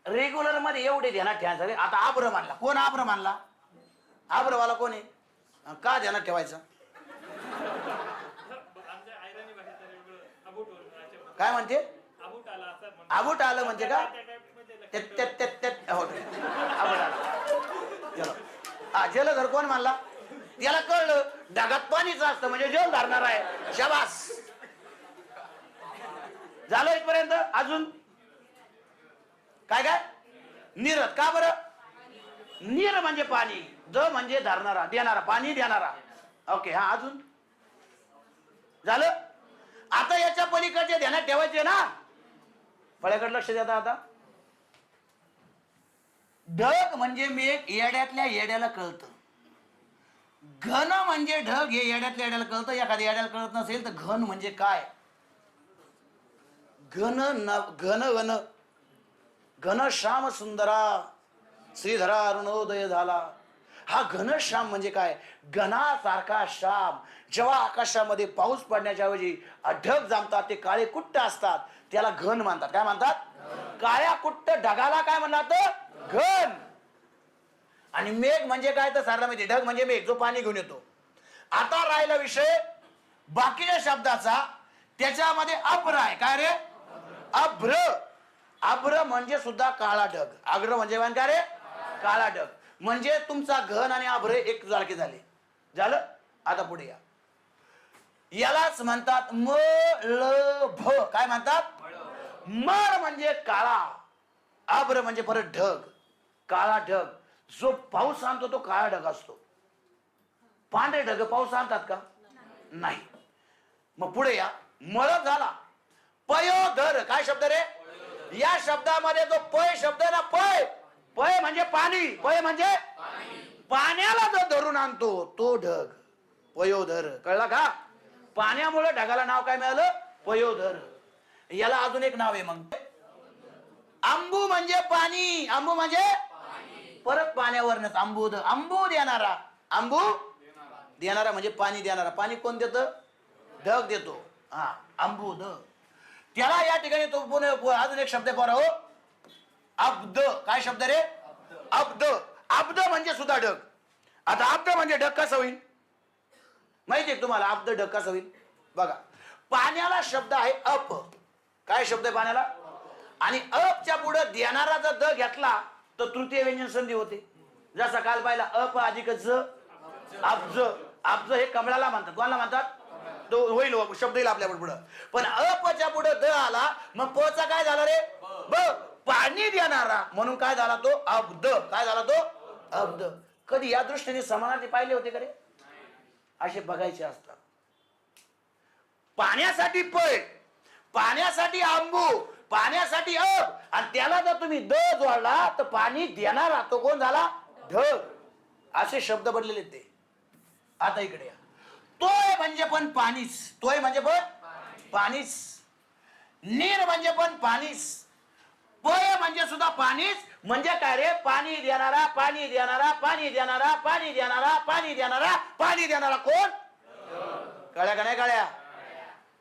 रेग्युलर मध्ये एवढे ध्यानात ठेवायचं रे. आता आब्र मानला. कोण आब्र मानला? आब्रवाला कोण आहे? का ध्यानात ठेवायचं? काय म्हणते? आबूट आलं म्हणजे का? हा जलधर कोण मानला? याला कळलं ढगात पाणीच असतं म्हणजे जल धरणार आहे. शाबास. झालं इथपर्यंत. अजून काय काय? नीरद. का बरं? नीर म्हणजे पाणी, द म्हणजे धरणारा, देणारा, पाणी देणारा. ओके. हा अजून झालं. आता याच्या पलीकडचे ध्यानात ठेवायचे ना. फळ्याकडे लक्ष द्या. आता ढग म्हणजे मेघ येड्यातल्या येड्याला कळतं. घन म्हणजे ढग हे येड्यातल्या येड्याला कळतं. एखाद्या येड्याला कळत नसेल तर घन म्हणजे काय? घन घन श्याम सुंदरा श्रीधरा अरुणोदय झाला. हा घनश्याम म्हणजे काय? घनासारखा श्याम. जेव्हा आकाशामध्ये पाऊस पडण्याच्या ऐवजी ढग जमतात ते काळे कुट्ट असतात त्याला घन मानतात. काय म्हणतात? काळ्या कुट्ट ढगाला काय म्हणतात? घन. आणि मेघ म्हणजे काय तर सारला माहिती. ढग म्हणजे मेघ जो पाणी घेऊन येतो. आता राहिला विषय बाकीच्या शब्दाचा. त्याच्यामध्ये अभ्र आहे. काय रे? अभ्र. अभ्र म्हणजे सुद्धा काळा ढग. अग्र म्हणजे काय रे? काळा ढग. म्हणजे तुमचा घन आणि अभ्र एक सारखे झाले. झालं. आता पुढे या. यालाच म्हणतात मळभ. काय म्हणतात? मळ म्हणजे काळा, अभ्र म्हणजे परत ढग, काळा ढग. जो पाऊस आणतो तो काळा ढग असतो. पांढरे ढग पाऊस आणतात का? नाही. मग पुढे या. मळ झाला. पयोधर. काय शब्द रे? या शब्दामध्ये जो पय शब्द आहे ना, पय. पय म्हणजे पाणी. पय म्हणजे पाण्याला जो धरून आणतो तो ढग. पयोधर. कळला का? पाण्यामुळे ढगाला नाव काय मिळालं? पयोधर. याला अजून एक नाव आहे मग. आंबू म्हणजे पाणी. आंबू म्हणजे परत पाण्यावरच आंबूद. आंबू देणारा. आंबू देणारा म्हणजे पाणी देणारा. पाणी कोण देतं? ढग देतो. हा आंबूद. त्याला या ठिकाणी तो पुन्हा अजून एक शब्द पहा हो. अब्द. काय शब्द रे? अब्द. अब्द म्हणजे सुद्धा ढग. आता अब्द म्हणजे ढग कसं होईल माहितीये तुम्हाला? अब्द ढग कसं होईल बघा. पाण्याला शब्द आहे अप. काय शब्द आहे पाण्याला? आणि अपच्या पुढे देणारा जर द घेतला तर तृतीय व्यंजन संधी होते. जसा काल पाहिला अप अधिक ज. अब्ज. अब्ज हे कमळाला म्हणतात. कोणाला म्हणतात? तो होईल शब्द येईल आपल्या पुढे. पण अपच्या पुढे द आला मग पचा काय झाला रे? ब. पाणी देणारा म्हणून काय झाला तो? अब्द. काय झाला तो? अब्द. कधी या दृष्टीने समानार्थी पाहिले होते का रे? असे बघायचे असतात. पाण्यासाठी पय, पाण्यासाठी आंबू, पाण्यासाठी अब, आणि त्याला जर तुम्ही द जोडला तर पाणी देणारा तो कोण झाला? ढग. असे शब्द बनलेले ते. आता इकडे या. तोय म्हणजे पण पाणीच. तोय म्हणजे पण पाणीच. नीर म्हणजे पण पाणीच. पय म्हणजे सुद्धा पाणीच. म्हणजे काय रे? पाणी देणारा, पाणी देणारा, पाणी देणारा, पाणी देणारा, पाणी देणारा, पाणी देणारा कोण? कळ्या का नाही कळ्या?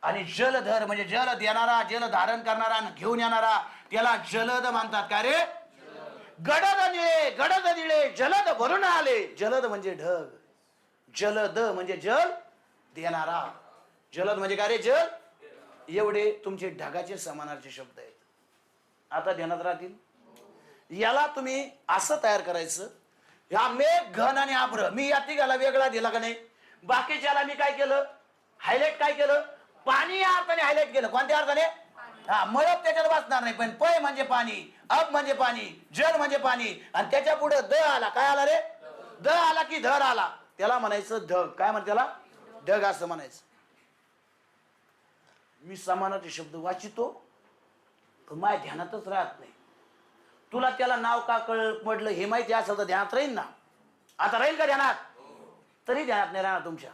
आणि जलधर म्हणजे जल देणारा, जल धारण करणारा, घेऊन येणारा, त्याला जलद म्हणतात. काय रे? गडद निळे, गडद निळे, जलद भरून आले. जलद म्हणजे ढग. जलद म्हणजे जल देणारा. जलद म्हणजे काय रे? जल. एवढे तुमचे ढगाचे समानार्थी शब्द आहेत. आता ध्यानात राहतील. याला तुम्ही असं तयार करायचं. या मेघ, घन आणि आभ्र मी या तिघाला वेगळा दिला का नाही? बाकीच्याला मी काय केलं? हायलाइट काय केलं? पाणी या अर्थाने हायलाइट केलं. कोणत्या अर्थाने? हा मळप त्याच्यात वाचणार नाही. पण पय म्हणजे पाणी, अब म्हणजे पाणी, जल म्हणजे पाणी, आणि त्याच्या पुढे द आला. काय आला रे? द आला की धर आला त्याला म्हणायचं ढग. काय म्हणते त्याला? ढग असं म्हणायचं. मी समानार्थी शब्द वाचितो पण माझ्या ध्यानातच राहत नाही. तुला त्याला नाव का पडलं हे माहिती असेल तर ध्यानात राहील ना. आता राहील का ध्यानात? तरी ध्यानात नाही राहणार तुमच्या.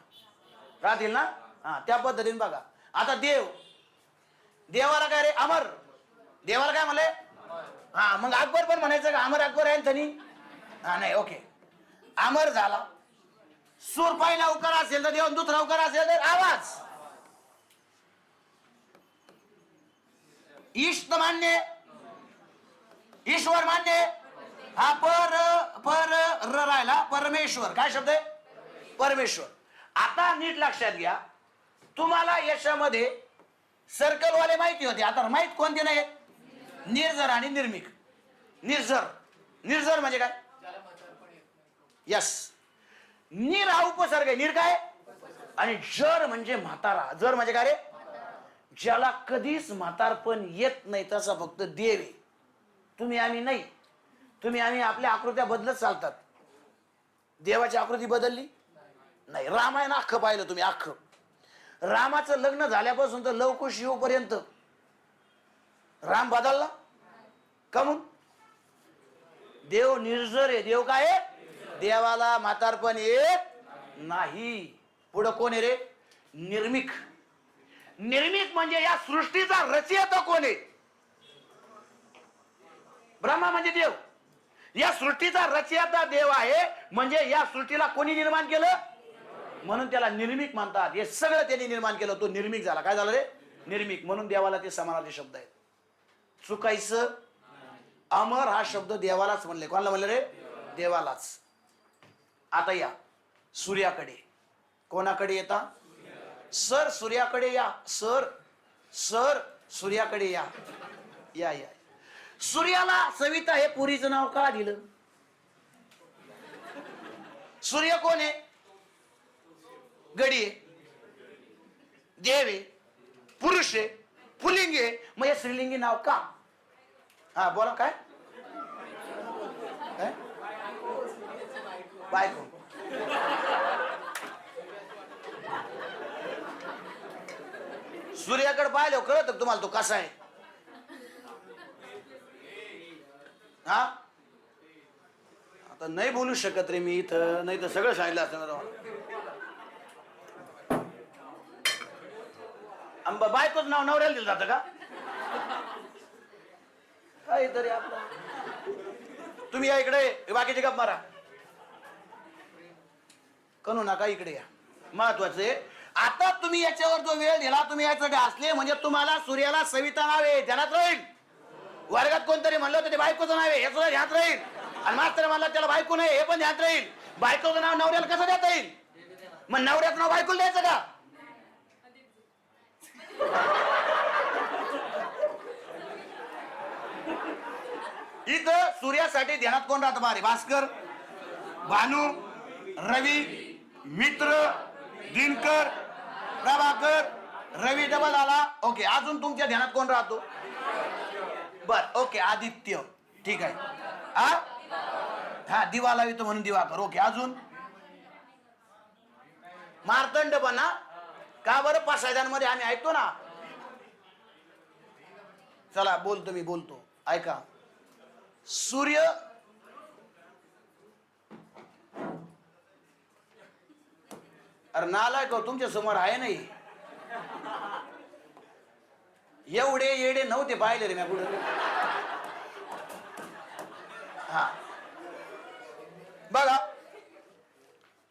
राहतील ना? हा त्या पद्धतीने बघा. आता देव. देवाला काय रे? अमर. देवाला काय म्हणले? हा, मग अकबर पण म्हणायचं का अमर अकबर आहे धनी? हा नाही, ओके. अमर झाला. सूर पहिला उकार असेल तर देव, दुसरा उकार असेल तर आवाज. ईष्ट मान्य, ईश्वर मान्य. हा पर र राहिला परमेश्वर. काय शब्द आहे? परमेश्वर. आता नीट लक्षात घ्या, तुम्हाला याच्यामध्ये सर्कलवाले माहिती होते, आता माहित कोणते नाही? निर्जर आणि निर्मिक. निर्जर, निर्जर म्हणजे काय? यस. निर हा उपसर्ग आहे. निर काय? आणि जर म्हणजे म्हातारा. जर म्हणजे काय रे? ज्याला कधीच म्हातारपण येत नाही तसा फक्त देव आहे. तुम्ही आम्ही नाही. तुम्ही आम्ही आपल्या आकृत्या बदलत चालतात. देवाची आकृती बदलली नाही. रामायण अख्खं पाहिलं तुम्ही, अख्खं. रामाचं लग्न झाल्यापासून तर लवकुश येऊपर्यंत राम बदलला का? मग देव निर्जर आहे. देव काय आहे? देवाला म्हातारपण येत नाही. पुढं कोण आहे रे? निर्मिक. निर्मिक म्हणजे या सृष्टीचा रचयिता कोण आहे? ब्रह्मा म्हणजे देव. या सृष्टीचा रचयिता देव आहे, म्हणजे या सृष्टीला कोणी निर्माण केलं? म्हणून त्याला निर्मिक म्हणतात. हे सगळं त्यांनी निर्माण केलं, तो निर्मिक झाला. काय झालं रे? निर्मिक. म्हणून देवाला ते समानार्थी शब्द आहेत. चुकायचं. अमर हा शब्द देवालाच म्हणले. कोणाला म्हणले रे? देवालाच. आता या सूर्याकडे. कोणाकडे येता? सर सूर्याकडे या. सर सर सूर्याकडे या. या या. सूर्याला सविता हे पुरीचं नाव का दिलं? सूर्य कोण आहे? गडी आहे, देव आहे, पुरुष आहे, पुलिंग आहे. मग हे स्त्रीलिंगी नाव का? हा बोला. काय? बायको. सूर्याकडे पाहिलं कळत तुम्हाला तो कसा आहे? हा, आता नाही बोलू शकत रे मी इथं, नाही तर सगळं सांगितलं असतं. आंबा बायकोच नाव नवऱ्याला दिलं जातं का? काहीतरी आपलं. तुम्ही या इकडे, बाकीचे गप मारा. करू नका, इकडे या. महत्वाचे आता तुम्ही याच्यावर जो वेळ दिला, तुम्ही याचं घासले म्हणजे तुम्हाला सूर्याला सविता नाव आहे, ध्यानात राहील. वर्गात कोणतरी म्हणलं होतं ते बायकोचं नाव आहे, हे सुद्धा ध्यानात राहील. आणि मास्तर म्हणला त्याला बायको नाही, हे पण ध्यानात राहील. बायकोचं नाव नवऱ्याला कसं देता येईल? मग नवऱ्याचं नाव बायकोला द्यायचं का? इथं सूर्यासाठी ध्यानात कोण राहतं? मारे भास्कर, भानू, रवी, मित्र, दिनकर, प्रभाकर. रवी डबल आला, ओके. अजून तुमच्या ध्यानात कोण राहतो? बर, ओके. आदित्य, ठीक आहे. हा दिवा लावितो म्हणून दिवाकर, ओके. अजून मार्तंड पण ना. का बरं? पासायदांमध्ये आम्ही ऐकतो ना. चला बोलतो, मी बोलतो, ऐका. सूर्य अरे नालायक हो, तुमच्या समोर आहे नाही. एवढे येडे नव्हते पाहिले रे मी पुढे. हा बघा,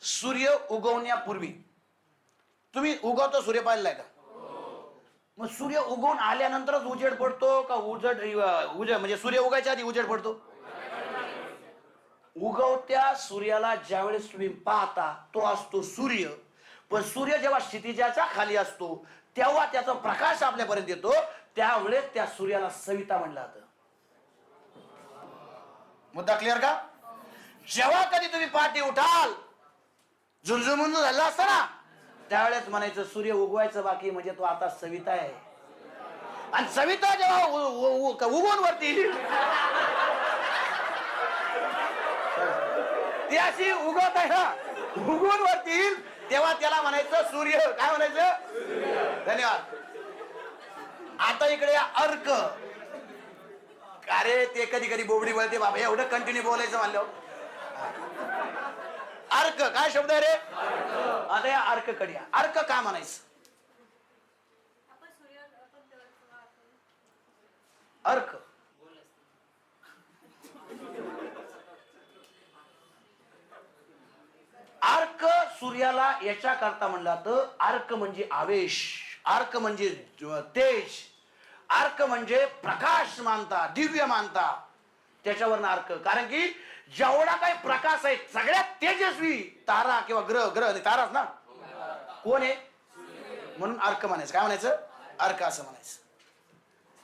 सूर्य उगवण्यापूर्वी तुम्ही उगवतो सूर्य पाहिलाय का? मग सूर्य उगवून आल्यानंतरच उजेड पडतो का? उजेड म्हणजे सूर्य उगायच्या आधी उजेड पडतो? उगवत्या सूर्याला ज्यावेळेस तुम्ही पाहता तो असतो सूर्य. पण सूर्य जेव्हा क्षितिजाच्या खाली असतो तेव्हा त्याचा प्रकाश आपल्यापर्यंत येतो, त्यावेळेस त्या सूर्याला सविता म्हणलं जातं. मुद्दा क्लिअर का? जेव्हा कधी तुम्ही पहाटे उठाल, झुंझुमुंजू झालं असतं ना, त्यावेळेस म्हणायचं सूर्य उगवायचं बाकी, म्हणजे तो आता सविता आहे. आणि सविता जेव्हा उगवून वरती ती अशी उगवत आहे ना, उगवून वरती येईल तेव्हा त्याला म्हणायचं सूर्य. काय म्हणायचं? धन्यवाद. आता इकडे अर्क. अरे ते कधी कधी बोबडी बोलते बाबा, एवढं कंटिन्यू बोलायचं म्हणलं. अर्क काय शब्द आहे रे? आता या अर्क कडे. अर्क का म्हणायचं? अर्क याच्या करता म्हणला तर अर्क म्हणजे आवेश, अर्क म्हणजे तेज, अर्क म्हणजे प्रकाश मानता, दिव्य मानता, त्याच्यावरनं अर्क. कारण की जेवढा काही प्रकाश आहे सगळ्यात तेजस्वी तारा किंवा ग्रह, ग्रह आणि ताराच ना, कोण आहे? म्हणून अर्क म्हणायचं. काय म्हणायचं? अर्क असं म्हणायचं.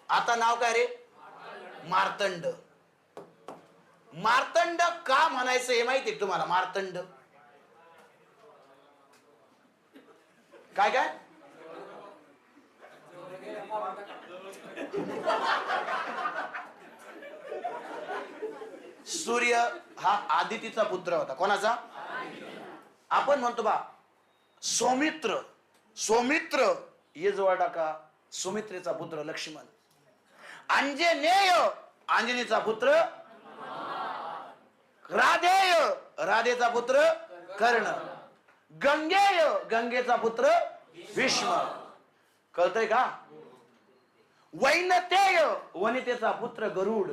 आता नाव काय रे? मार्तंड. मार्तंड का म्हणायचं हे माहिती आहे तुम्हाला? मार्तंड काय काय? सूर्य हा आदितीचा पुत्र होता. कोणाचा? आपण म्हणतो बा सौमित्र, सौमित्र ये जवळ टाका, सुमित्रेचा पुत्र लक्ष्मण. अंजनेय, अंजनीचा पुत्र राधेय, राधेचा पुत्र कर्ण. गंगेय, गंगेचा पुत्र भीष्म. कळतंय का? वैनतेय, वनितेचा पुत्र गरुड.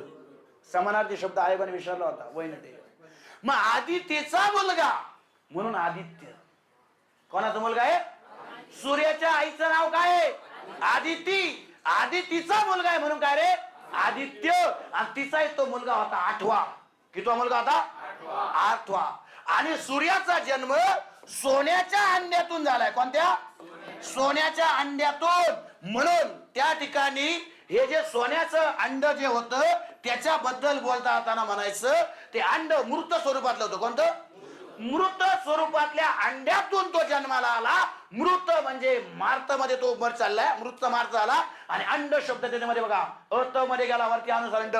समानार्थी शब्द आहे पण विसरला होता, वैनतेय. मग आदित्यचा मुलगा म्हणून आदित्य. कोणाचा मुलगा आहे? सूर्याच्या आईचं नाव काय आहे? आदिती. आदितीचा मुलगा आहे म्हणून काय रे? आदित्य. आणि तिचाही तो मुलगा होता आठवा. कितवा मुलगा होता? आठवा. आणि सूर्याचा जन्म सोन्याच्या अंड्यातून झालाय. कोणत्या? सोन्याच्या अंड्यातून. म्हणून त्या ठिकाणी हे जे सोन्याचं अंड जे होतं त्याच्याबद्दल बोलता असताना म्हणायचं ते अंड मृत स्वरूपातलं होतं. कोणतं? मृत स्वरूपातल्या अंड्यातून तो जन्माला आला. मृत म्हणजे मार्त मध्ये तो मर चाललाय, मृत मार्त आला. आणि अंड शब्द त्याच्यामध्ये बघा अत मध्ये गेला वरती अनुसार अंड.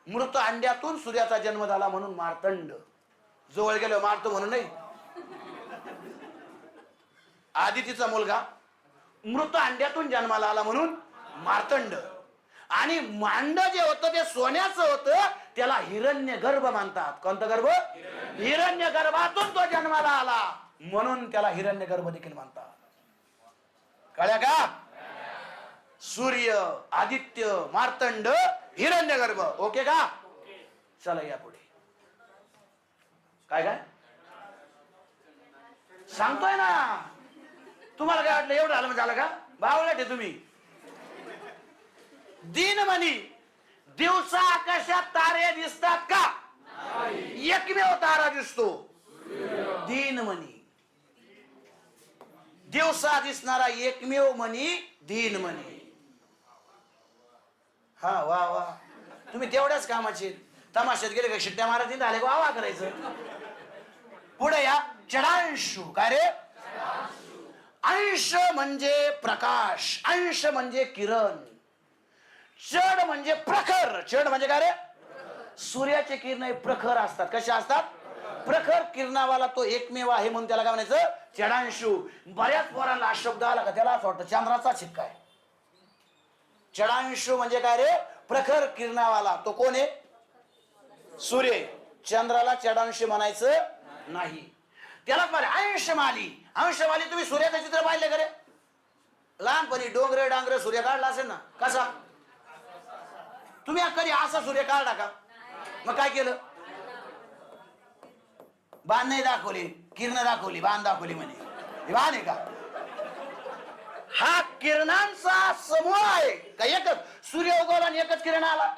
मृत अंड्यातून सूर्याचा जन्म झाला म्हणून मार्तंड. जवळ गेलो मार्त म्हणून नाही. आदितीचा मुलगा मृत अंड्यातून जन्माला आला म्हणून मार्तंड. आणि मांड जे होतं ते सोन्याचं होतं, त्याला हिरण्य गर्भ मानतात. कोणतं गर्भ? हिरण्य गर्भातून तो जन्माला आला म्हणून त्याला हिरण्य गर्भ देखील मानतात. कळल्या का? सूर्य, आदित्य, मार्तंड, हिरण्य गर्भ. ओके का? चला या पुढे. काय काय सांगतोय ना? तुम्हाला काय वाटलं एवढं झालं झालं का? बावळट आहे तुम्ही. दिनमणी, दिवसा आकाशात तारे दिसतात का? एकमेव तारा दिसतो, दिनमणी. दिवसा दिसणारा एकमेव मणी दिनमणी. हा वा वा, तुम्ही तेवढ्याच कामाचे. तमाशात गेले का शिट्ट्या मारत नाही आले वा वा करायचं. पुढे या. चडांशु. काय रे? अंश म्हणजे प्रकाश, अंश म्हणजे किरण. चढ म्हणजे प्रखर. चढ म्हणजे काय रे? सूर्याचे किरण प्रखर असतात. कसे असतात? प्रखर किरणावाला तो एकमेव आहे म्हणून त्याला काय म्हणायचं? चडांशु. बऱ्याच पोरांना हा शब्द आला का त्याला असं वाटतं चंद्राचा शिक्का आहे. चडांशु म्हणजे काय रे? प्रखर किरणावाला. तो कोण आहे? सूर्य. चंद्राला चडांश म्हणायचं नाही. त्यालाच म्हणे अंशमाली. अंशमाली. तुम्ही सूर्याचं चित्र पाहिलं का रे? लहानपणी डोंगर डांगर सूर्य काढला असेल ना, कसा? तुम्ही कधी असा सूर्य काढला का? मग काय केलं? बाण नाही दाखवली, किरण दाखवली, बाण दाखवली म्हणे. बाण आहे का? हा किरणांचा समूह आहे का? एकच सूर्य उगवला आणि एकच किरण आला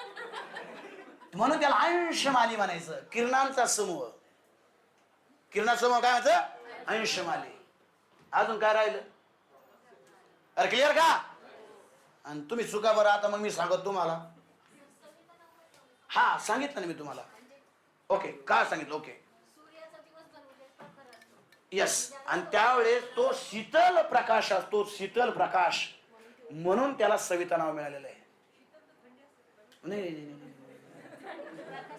म्हणून त्याला अंशमाली म्हणायचं. किरणांचा समूह. किरणाचा समूह काय म्हणायचं? अंशमाली. अजून काय राहिलं? अरे क्लिअर का? आणि तुम्ही चुका बरं. आता मग मी सांगतो तुम्हाला. हा सांगितलं ना मी तुम्हाला. ओके का सांगितलं? Okay yes. आणि त्यावेळेस तो शीतल प्रकाश असतो, शीतल प्रकाश म्हणून त्याला सविता नाव मिळालेलं आहे. नाही,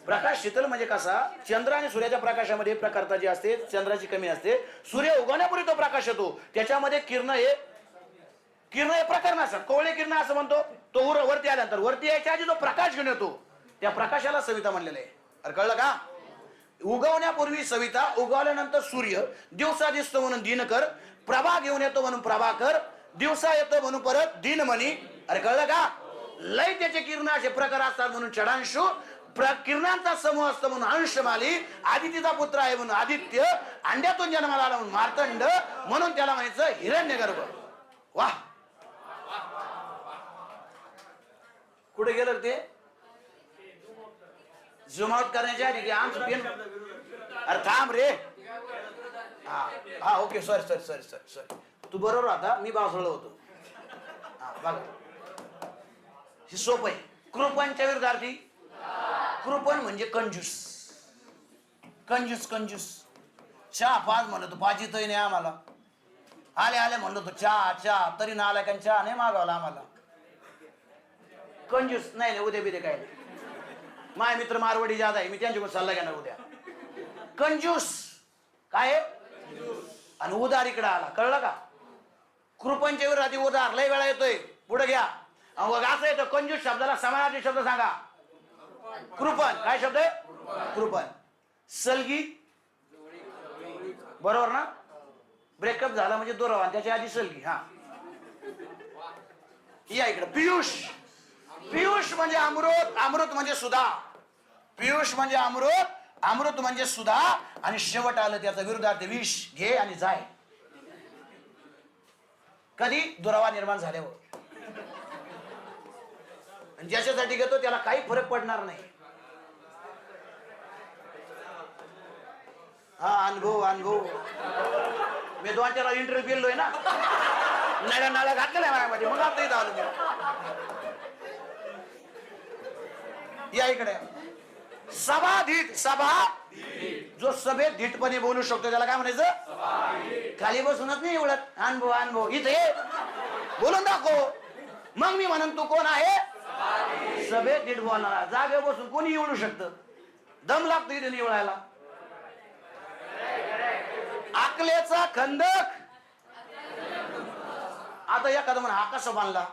प्रकाश शीतल म्हणजे कसा? चंद्र आणि सूर्याच्या प्रकाशामध्ये प्रकारता जी असते चंद्राची कमी असते. सूर्य उगवण्यापूर्वी तो प्रकाश येतो, त्याच्यामध्ये किरण हे प्रकरण असतात. कोवळे किरण असं म्हणतो. तो वरती आल्यानंतर, वरती यायच्या आधी जो प्रकाश घेऊन येतो त्या प्रकाशाला सविता म्हणलेलं आहे. अरे कळलं का? उगवण्यापूर्वी सविता, उगवल्यानंतर सूर्य, दिवसा दिसतो म्हणून दिनकर, प्रभा घेऊन येतो म्हणून प्रभाकर, दिवसा येतो म्हणून परत दिनमणी. अरे कळलं का? लय त्याचे किरण असे प्रकार असतात म्हणून चडांशु. किरणांचा समूह असतो म्हणून अंशमाली, आदितीचा पुत्र आहे म्हणून आदित्य, अंड्यातून जन्माला आला म्हणून मार्तंड, म्हणून त्याला म्हणायचं हिरण्यगर्भ. वाह, कुठे गेलं ते? झूम आउट करण्याच्या आधी आमचं पेन. अरे थांब रे. हा okay, sorry sorry sorry sorry sorry, तू बरोबर आता, मी बावसळलो होतो. हा बघा, हे सोपं आहे. कृपणच्या विरुद्धार्थी कृपण म्हणजे कंजूस. कंजूस कंजूस. चहा पाच म्हणलं तो पाच इथंही नाही आम्हाला. आले आले म्हणलं तो चहा चहा, तरी ना आला, चहा नाही मागवला आम्हाला. कंजूस नाही नाही, उद्या बिद्या काय नाही. माय मित्र मारवाडी जात आहे, मी त्यांच्याकडून सल्ला घेणार उद्या. कंजूस काय? आणि उदार इकडे आला, कळलं का? कृपणच्या विरोधात उदार लय वेळा येतोय. पुढे घ्या. असं येतं कंजूस शब्दाला समानार्थी शब्द सांगा. कृपण काय शब्द आहे? कृपण. सलगी बरोबर ना? ब्रेकअप झाला म्हणजे दुरावा, त्याच्या आधी सलगी. हा या इकडे. पियुष. पियुष म्हणजे अमृत, अमृत म्हणजे सुधा. पियुष म्हणजे अमृत, अमृत म्हणजे सुधा. आणि शेवट आलं त्याचा विरुद्धार्थ विष. घे आणि जाय. कधी? दुरावा निर्माण झाल्यावर. आणि ज्याच्यासाठी घेतो त्याला काही फरक पडणार नाही. हा अनुभव अनुभव. मी 2-4 इंटरव्ह्यू गेलोय ना, नळ्या नळ्या घातलेल्या माझ्यामध्ये, मग आता इथं आलो. या इकडे. सभाधीट. सभा, जो सभेत धीटपणे बोलू शकतो त्याला काय म्हणायचं? खाली बसूनच नाही एवढं अनुभव अनुभव. इथे बोलून दाखव, मग मी म्हणून तू कोण आहे? सभेत धीट बोलणारा. जागे बसून कोणी निवडू शकतं. दम लागतो इथे निवडायला. अकलेचा खंदक. आता एखादं म्हणा हा कसा बांधला.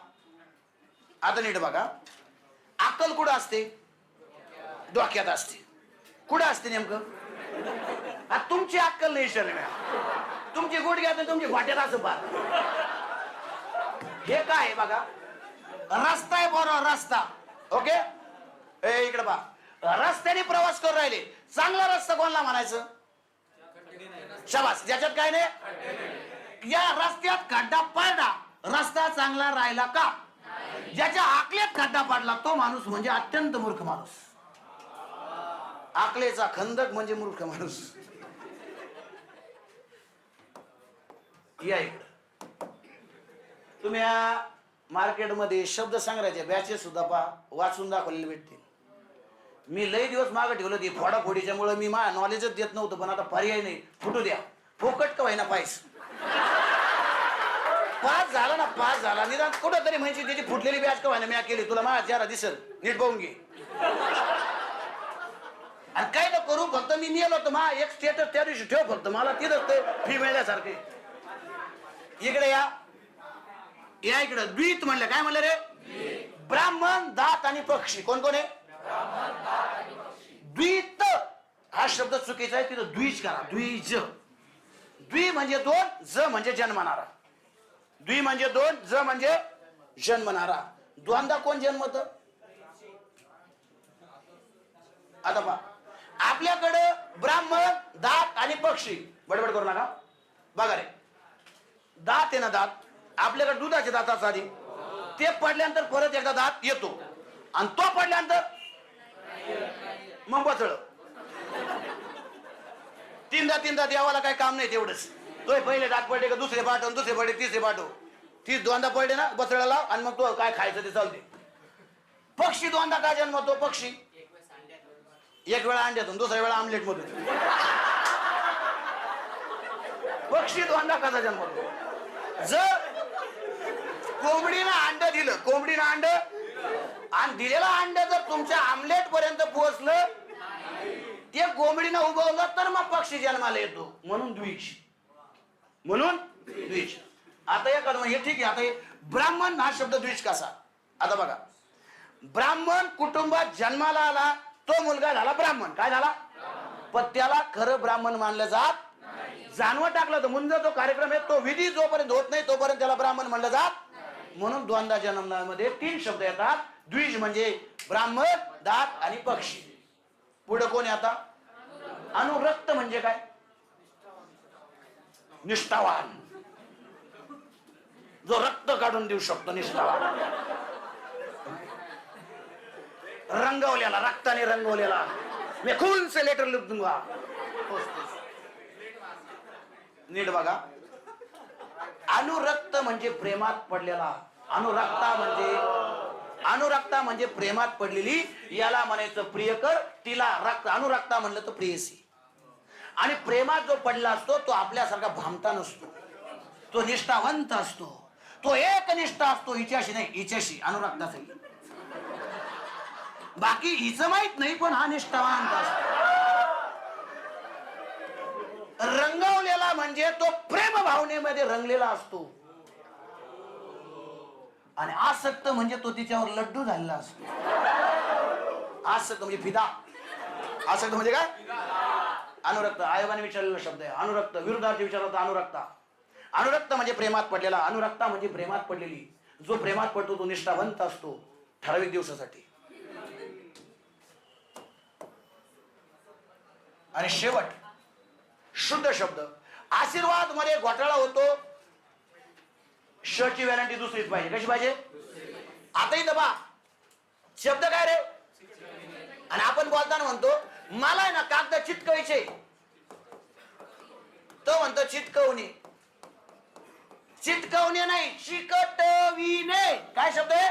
आता नीट बघा, अक्कल कुठं असते? डोक्यात असते. कुठं असते नेमकं? तुमची अक्कल नाही शर्म्या, तुमची गुडघ्यात तुमची वाट्यात असं पार. हे काय आहे बघा, रस्ता आहे बरोबर, रस्ता. ओके, इकडे पहा. रस्त्याने प्रवास करून राहिले. चांगला रस्ता कोणला म्हणायचं? शाबास. ज्याच्यात काय नाही. या रस्त्यात खड्डा पडला, रस्ता चांगला राहिला का? ज्याच्या आकलेत खड्डा पडला तो माणूस म्हणजे अत्यंत मूर्ख माणूस. आकलेचा खंदक म्हणजे मूर्ख माणूस. या इकडं. तुम्ही मार्केटमध्ये शब्द संग्रहाचे बॅचेस सुद्धा पहा, वाचून दाखवलेले भेटतील. मी लय दिवस मागे ठेवलं ती फोडाफोडीच्या मुळे मी माझ्या नॉलेजच देत नव्हतं, पण आता पर्याय नाही. फुटू द्या, फोकट का व्हायना पाहिजे. पास झाला ना, पास झाला. निदान कुठं तरी म्हणजे त्याची फुटलेली बॅच का व्हायना मी केली. तुला माझ्या चेहरा दिसल, नीट बघून घे. आणि काय तर करू, फक्त मी नेलो होतो मा एक स्टेटस त्या दिवशी ठेव, फक्त मला तिथंच ते फी मिळण्यासारखे. इकडे या. या इकडे. द्वित म्हणलं. काय म्हणलं रे? ब्राह्मण, दात आणि पक्षी. कोण कोण आहे? द्वित हा शब्द चुकीचा आहे, तिथं द्विज करा. द्विज. द्वि म्हणजे दोन, ज म्हणजे जन्मणारा. द्वि म्हणजे दोन, ज म्हणजे जन्मणारा. दोनदा कोण जन्मत? आता पहा, आपल्याकडे ब्राह्मण, दात आणि पक्षी. बडबड करू नका. बघा रे, दात आहे ना, दात आपल्याकडे दुधाचे दात असतात आधी. ते पडल्यानंतर परत एकदा दात येतो, आणि तो पडल्यानंतर मग बसळ. तीनदा देवाला काही काम नाही तेवढंच. तो पहिले दात पडले का दुसरे पाठव, दुसरे पडले तिसरे पाठव. ती दोनदा पडले ना बसळा लाव, आणि मग तो काय खायचं ते चालते. पक्षी दोनदा काय जन्मतो? पक्षी एक वेळा अंड्यातून, दुसऱ्या वेळा आमलेट मधून. पक्षी दोनदा कसा जन्मतो? जर कोंबडीनं अंड दिलं, कोंबडीनं अंड, आणि दिलेलं अंड जर तुमच्या आमलेट पर्यंत पोहोचलं, ते कोंबडीनं उगवलं, तर मग पक्षी जन्माला येतो. म्हणून द्विज. म्हणून द्विज. आता एक हे ठीक आहे. आता हे ब्राह्मण हा शब्द द्विज कसा? आता बघा, ब्राह्मण कुटुंबात जन्माला आला, तो मुलगा झाला ब्राह्मण. काय झाला? पण त्याला खरं ब्राह्मण मानलं जात. जानवं टाकलं तर मुंज जो कार्यक्रम आहे तो विधी जोपर्यंत होत नाही तोपर्यंत त्याला ब्राह्मण म्हणलं जात. म्हणून दोनदा जन्मनामध्ये 3 शब्द येतात. द्विज म्हणजे ब्राह्मण, दात आणि पक्षी. पुढे कोण आहे आता? अनुरक्त म्हणजे काय? निष्ठावान, जो रक्त काढून देऊ शकतो, निष्ठावान. रंगवलेला, रक्ताने रंगवलेला, मी खून से लेटर लिख दूंगा. नीट बघा, अनुरक्त म्हणजे प्रेमात पडलेला. अनुरक्ता म्हणजे प्रेमात पडलेली. याला म्हणायचं प्रियकर, तिला रक्त. अनुरक्ता म्हणलं तर प्रेयसी. आणि प्रेमात जो पडला असतो तो आपल्यासारखा भामटा नसतो, तो निष्ठावंत असतो, तो एकनिष्ठ असतो. हिच्याशी नाही, हिच्याशी, अनुरक्ताशी. बाकी हिचं माहित नाही, पण हा निष्ठावंत असतो. रंगवलेला म्हणजे तो प्रेम भावनेमध्ये रंगलेला असतो. आणि आसक्त म्हणजे तो तिच्यावर लड्डू झालेला असतो. आसक्त म्हणजे फिदा. आसक्त म्हणजे काय? अनुरक्त. आयोगाने विचारलेला शब्द आहे अनुरक्त. विरुद्धार्थी विचारला होता अनुरक्ता. अनुरक्त म्हणजे प्रेमात पडलेला, अनुरक्ता म्हणजे प्रेमात पडलेली. जो प्रेमात पडतो तो निष्ठावंत असतो, ठराविक दिवसासाठी. आणि शेवट शुद्ध शब्द. आशीर्वाद मध्ये घोटाळा होतो. श ची व्हॅरंटी दुसरीच पाहिजे. कशी पाहिजे? आता इथं बा शब्द काय रे? आणि आपण बोलताना म्हणतो मला आहे ना कागद चिटकवायचे, तो म्हणतो चिटकवणे. चिटकवणे नाही, चिकटविणे. काय शब्द आहे?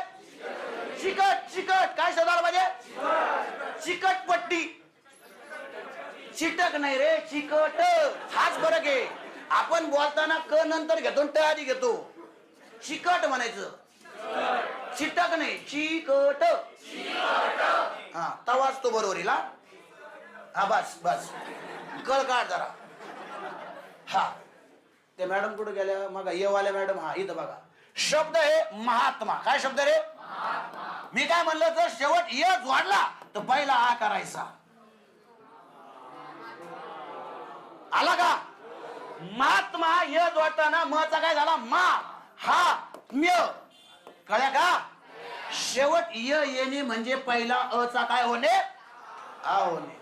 चिकट. चिकट काय शब्द आला पाहिजे? चिकटपट्टी. चिटक नाही रे, चिकट. हाच फरक आहे. आपण बोलताना क नंतर घेतो, ट आधी घेतो. चिकट म्हणायचं, चिटक नाही, चिकट. हा, तवाच तो बरोबर येईल. हा बस बस, कळ काढ जरा. हा, ते मॅडम कुठे गेल्या मग? ये वाल्या मॅडम. हा, इथं बघा शब्द आहे महात्मा. काय शब्द रे? मी काय म्हणलं, जर शेवट य जोडला तर पहिला आ करायचा. आला का? महात्मा य जोडताना म चा काय झाला? मा. हा म्य. कळल्या का? शेवट य येणे म्हणजे पहिला अ चा काय होणे? आ होणे.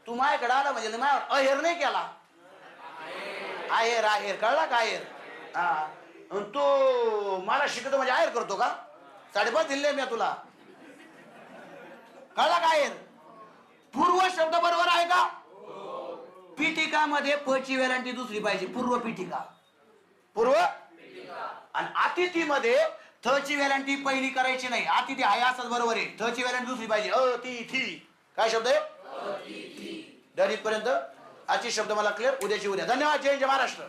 तू माझ्याकडे आला म्हणजे माझ्यावर अहेर नाही केला. आहेर आहेर. कळला का? आहेर. हा, तू मला शिकतो म्हणजे आहेर करतो का? 5.5 दिले मी तुला. कळला का? आहेर. पूर्व शब्द बरोबर आहे का? पीठिका मध्ये प ची व्हॅरंटी दुसरी पाहिजे. पूर्व पीठिका. पूर्व. आणि अतिथी मध्ये थ ची व्हॅरंटी पहिली करायची नाही. अतिथी आहे असंच बरोबर आहे. थ ची व्हॅरंटी दुसरी पाहिजे. अतिथी. काय शब्द आहे? दर इथपर्यंत आजची शब्द मला क्लिअर. उद्याची उद्या. धन्यवाद. जय हिंद, जय महाराष्ट्र.